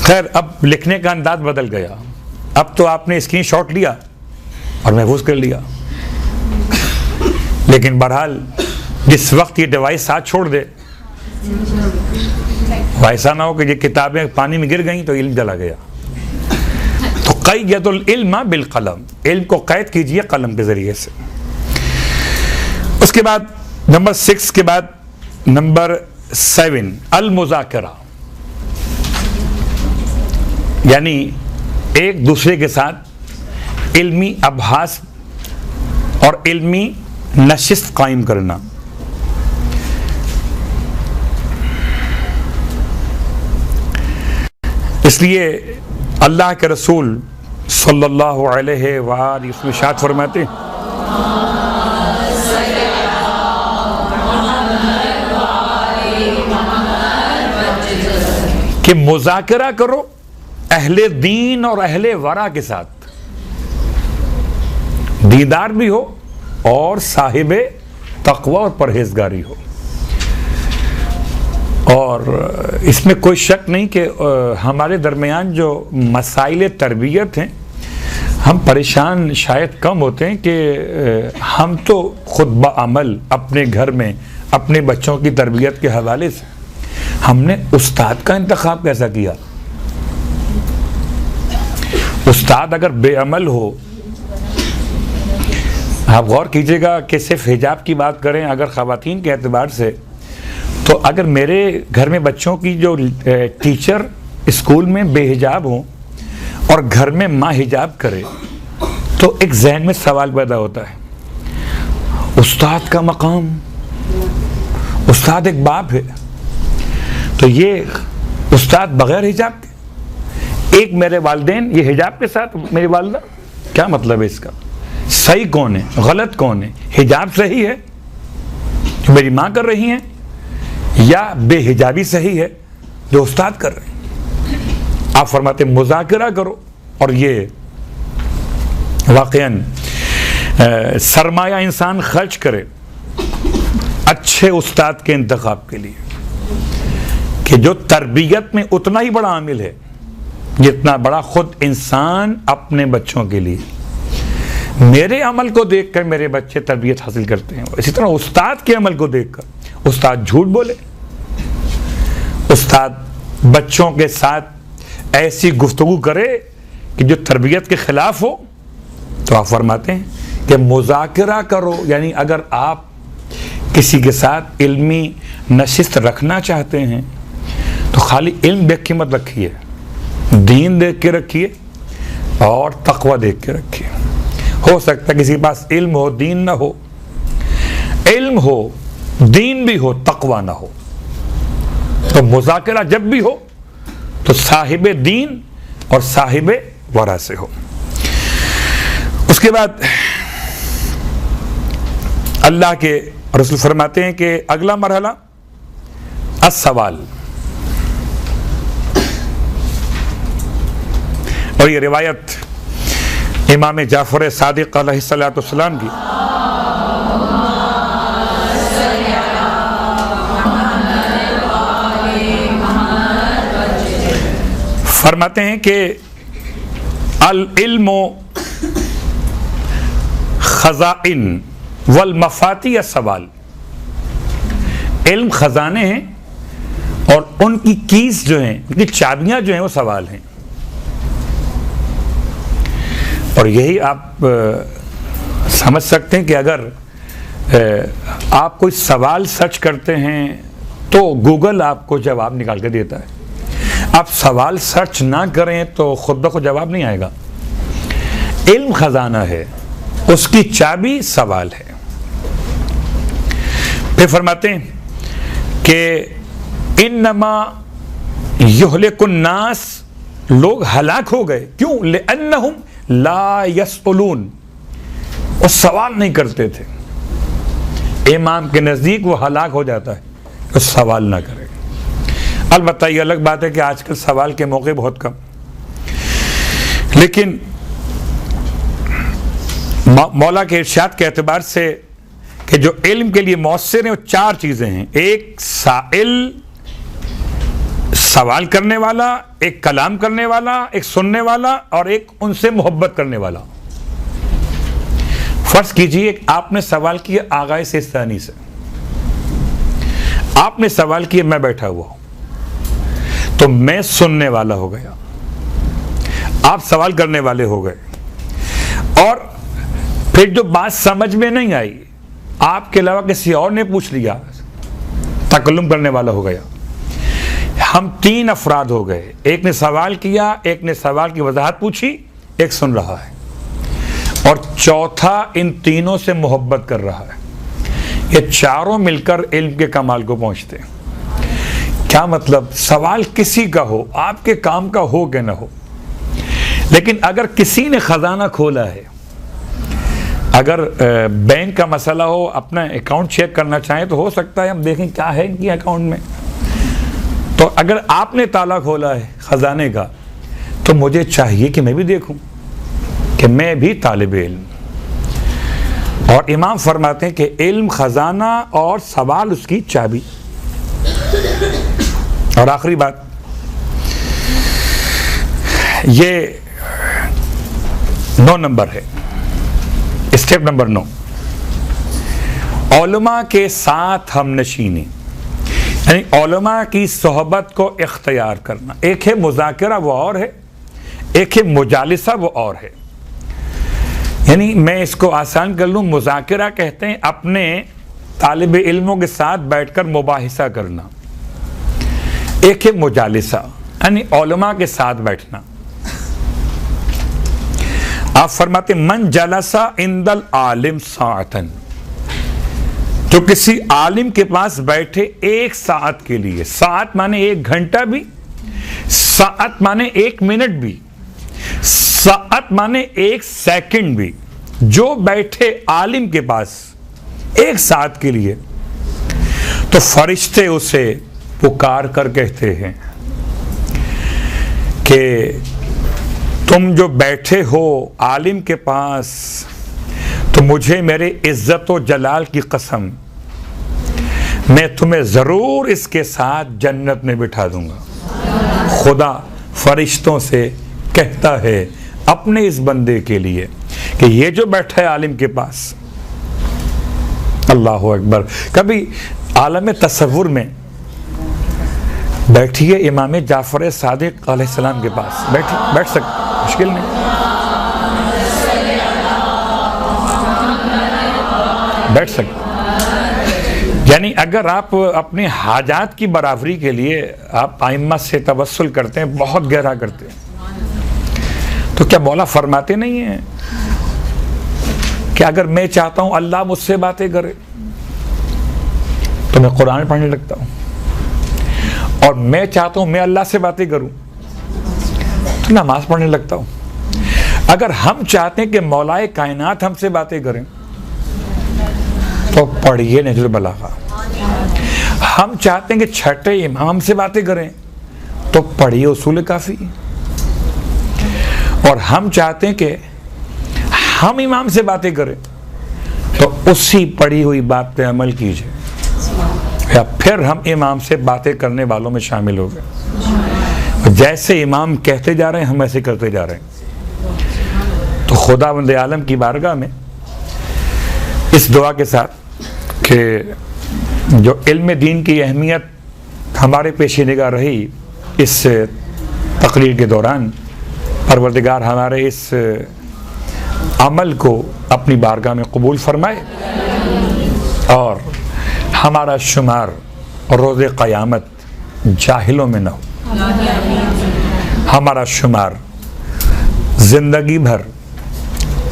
खैर, अब लिखने का अंदाज बदल गया। अब तो आपने स्क्रीनशॉट लिया और महफूज कर लिया, लेकिन बहरहाल जिस वक्त ये डिवाइस साथ छोड़ दे, ऐसा ना हो कि ये किताबें पानी में गिर गई तो इल्म चला गया। तो क़य्यदुल इल्म बिल कलम, इल्म को कैद कीजिए कलम के जरिए से। उसके बाद नंबर 6 के बाद नंबर 7 अल मुज़ाकरा, यानी एक दूसरे के साथ इल्मी अभ्यास और इल्मी नशिस्त कायम करना। इसलिए अल्लाह के रसूल सल्लल्लाहु अलैहि वसल्लम इसमें इरशाद फरमाते कि मुज़ाकरा करो अहले दीन और अहले वरा के साथ, दीदार भी हो और साहिबे तक़वा और परहेजगारी हो। और इसमें कोई शक नहीं कि हमारे दरमियान जो मसाइल तरबियत हैं, हम परेशान शायद कम होते हैं कि हम तो खुद बाअमल अपने घर में अपने बच्चों की तरबियत के हवाले से हमने उस्ताद का इंतखाब कैसा किया। उस्ताद अगर बेअमल हो, आप गौर कीजिएगा कि सिर्फ हिजाब की बात करें अगर ख़वातीन के एतबार से, तो अगर मेरे घर में बच्चों की जो टीचर स्कूल में बेहिजाब हो और घर में माँ हिजाब करे, तो एक जहन में सवाल पैदा होता है, उस्ताद का मकाम, उस्ताद एक बाप है, तो ये उस्ताद बगैर हिजाब के, एक मेरे वालिदैन ये हिजाब के साथ मेरी वालिदा, क्या मतलब है इसका? सही कौन है, गलत कौन है? हिजाब सही है जो मेरी माँ कर रही हैं, या बेहिजाबी सही है जो उस्ताद कर रहे हैं? आप फरमाते मुज़ाकरा करो, और ये वाक़ईन सरमाया इंसान खर्च करे अच्छे उस्ताद के इंतखाब के लिए, कि जो तरबियत में उतना ही बड़ा आमिल है जितना बड़ा खुद इंसान अपने बच्चों के लिए। मेरे अमल को देखकर मेरे बच्चे तरबियत हासिल करते हैं, इसी तरह उस्ताद के अमल को देखकर उस्ताद झूठ बोले, उस्ताद बच्चों के साथ ऐसी गुफ्तगू करे कि जो तरबियत के खिलाफ हो, तो आप फरमाते हैं कि मुज़ाकरा करो। यानी अगर आप किसी के साथ इल्मी नशिस्त रखना चाहते हैं तो खाली इल्म देख के मत रखिए, दीन देख के रखिए और तक़वा देख के रखिए। हो सकता है किसी के पास इल्म हो, दीन ना हो। इल्म हो दीन भी हो, तकवा ना हो। तो मुज़ाकरा जब भी हो तो साहिब दीन और साहिब वरा से हो। उसके बाद अल्लाह के रसूल फरमाते हैं कि अगला मरहला अस्सवाल, और ये रिवायत इमाम जाफर सादिक अलैहिस्सलाम की। फरमाते हैं कि अल इल्मु खज़ाइन वल मफाती सवाल, इल्म खजाने हैं और उनकी कीज जो हैं, उनकी चाबियां जो हैं वो सवाल हैं। और यही आप समझ सकते हैं कि अगर आप कोई सवाल सर्च करते हैं तो गूगल आपको जवाब निकाल के देता है। आप सवाल सर्च ना करें तो खुद ब खुद जवाब नहीं आएगा। इल्म खजाना है, उसकी चाबी सवाल है। फिर फरमाते हैं कि इन्नमा युहलिकुन नास, लोग हलाक हो गए, क्यों? लिअन्नहुम ला यसअलून, वो सवाल नहीं करते थे। इमाम के नज़दीक वो हलाक हो जाता है तो सवाल ना करे। अलबत्ता ये अलग बात है कि आजकल सवाल के मौके बहुत कम, लेकिन मौला के इरशाद के एतबार से कि जो इल्म के लिए मौसर हैं वो चार चीज़ें हैं। एक साइल, सवाल करने वाला, एक कलाम करने वाला, एक सुनने वाला, और एक उनसे मोहब्बत करने वाला। फर्ज कीजिए आपने सवाल किया आगाए से सानी से, आपने सवाल किया, मैं बैठा हुआ हूं तो मैं सुनने वाला हो गया, आप सवाल करने वाले हो गए। और फिर जो बात समझ में नहीं आई, आपके अलावा किसी और ने पूछ लिया, तकल्लुम करने वाला हो गया। हम तीन अफराद हो गए, एक ने सवाल किया, एक ने सवाल की वजाहत पूछी, एक सुन रहा है, और चौथा इन तीनों से मोहब्बत कर रहा है। ये चारों मिलकर इल्म के कमाल को पहुंचते हैं। क्या मतलब? सवाल किसी का हो, आपके काम का हो कि ना हो, लेकिन अगर किसी ने खजाना खोला है, अगर बैंक का मसला हो, अपना अकाउंट चेक करना चाहें तो हो सकता है हम देखें क्या है इनकी अकाउंट में। तो अगर आपने ताला खोला है खजाने का, तो मुझे चाहिए कि मैं भी देखूं कि मैं भी तालिब इल्म। और इमाम फरमाते हैं कि इल्म खजाना और सवाल उसकी चाबी। और आखिरी बात, ये 9 नंबर है, स्टेप नंबर 9, उलमा के साथ हमनशीनी, यानी उलमा की सोहबत को इख्तियार करना। एक है मुज़ाकरा, वो और है, एक है मुजालिसा, वो और है। यानी मैं इसको आसान कर लूँ, मुज़ाकरा कहते हैं अपने तालिब इल्मों के साथ बैठकर मुबाहिसा करना। एक है मुजालिसा, यानी उलमा के साथ बैठना। आप फरमाते मन जलसा इंदल आलिम साअतन, जो किसी आलिम के पास बैठे एक साअत के लिए, साअत माने 1 घंटा भी, साअत माने 1 मिनट भी, साअत माने 1 सेकंड भी, जो बैठे आलिम के पास एक साअत के लिए, तो फरिश्ते उसे पुकार कर कहते हैं कि तुम जो बैठे हो आलिम के पास, तो मुझे मेरे इज्जत व जलाल की कसम, मैं तुम्हें ज़रूर इसके साथ जन्नत में बिठा दूंगा। खुदा फरिश्तों से कहता है अपने इस बंदे के लिए कि ये जो बैठा है आलिम के पास, अल्लाह अकबर। कभी आलम तसव्वुर में बैठिए इमाम जाफर सादिक अलैहिस्सलाम के पास, बैठ सकते, मुश्किल नहीं, बैठ सकते। यानी अगर आप अपने हाजात की बराबरी के लिए आप आइम्मा से तवस्सुल करते हैं, बहुत गहरा करते हैं, तो क्या मौला फरमाते नहीं हैं कि अगर मैं चाहता हूं अल्लाह मुझसे बातें करे, तो मैं कुरान पढ़ने लगता हूँ, और मैं चाहता हूँ मैं अल्लाह से बातें करूँ तो नमाज पढ़ने लगता हूँ। अगर हम चाहते हैं कि मौलाए कायनात हमसे बातें करें तो पढ़िए नहजुल बलागा। हम चाहते हैं कि छठे इमाम हमसे बातें करें तो पढ़िए उसूल काफ़ी। और हम चाहते हैं कि हम इमाम से बातें करें तो उसी पढ़ी हुई बात पे अमल कीजिए, या फिर हम इमाम से बातें करने वालों में शामिल हो गए। जैसे इमाम कहते जा रहे हैं हम ऐसे करते जा रहे हैं। तो खुदावंद आलम की बारगाह में इस दुआ के साथ कि जो इल्म दीन की अहमियत हमारे पेश निगाह रही इस तकरीर के दौरान, परवरदिगार हमारे इस अमल को अपनी बारगाह में कबूल फरमाए और हमारा शुमार रोज़े क़यामत जाहिलों में न हो। हमारा शुमार ज़िंदगी भर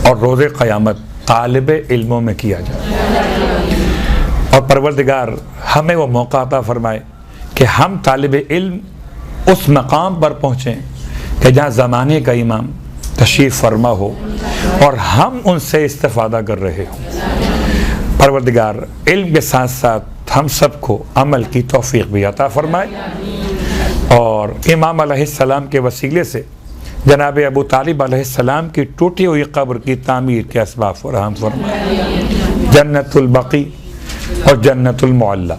और रोज़े क़यामत तालिब इल्मों में किया जाए। और परवरदिगार हमें वो मौका अता फरमाए कि हम तालिब इल्म उस मकाम पर पहुँचें कि जहाँ ज़माने का इमाम तशरीफ़ फरमा हो और हम उनसे इस्तिफ़ादा कर रहे हों। परवरदिगार इल्म के साथ साथ हम सबको अमल की तौफ़ीक़ भी अता फरमाए और इमाम अलैहिस्सलाम के वसीले से जनाब अबू तालिब अलैहिस्सलाम की टूटी हुई कब्र की तामीर के असबाब फराहम फरमाए। जन्नतुल बकी और जन्नतुल मुअल्ला,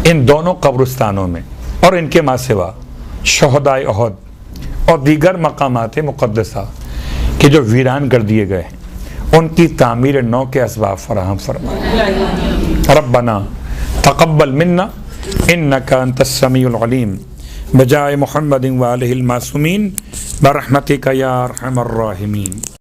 इन दोनों कब्रिस्तानों में और इनके मा सिवा शहदाए उहद और दीगर मकामात मुक़द्दसा के जो वीरान कर दिए गए हैं उनकी तामीर नौ के असबाब फराहम फरमाए। रब्बना तक़ब्बल मिन्ना इन्नका अंतस समीउल अलीम बजाए मुहम्मदिन व आलिहिल मासूमीन बरहमतिका या अरहमर राहिमीन।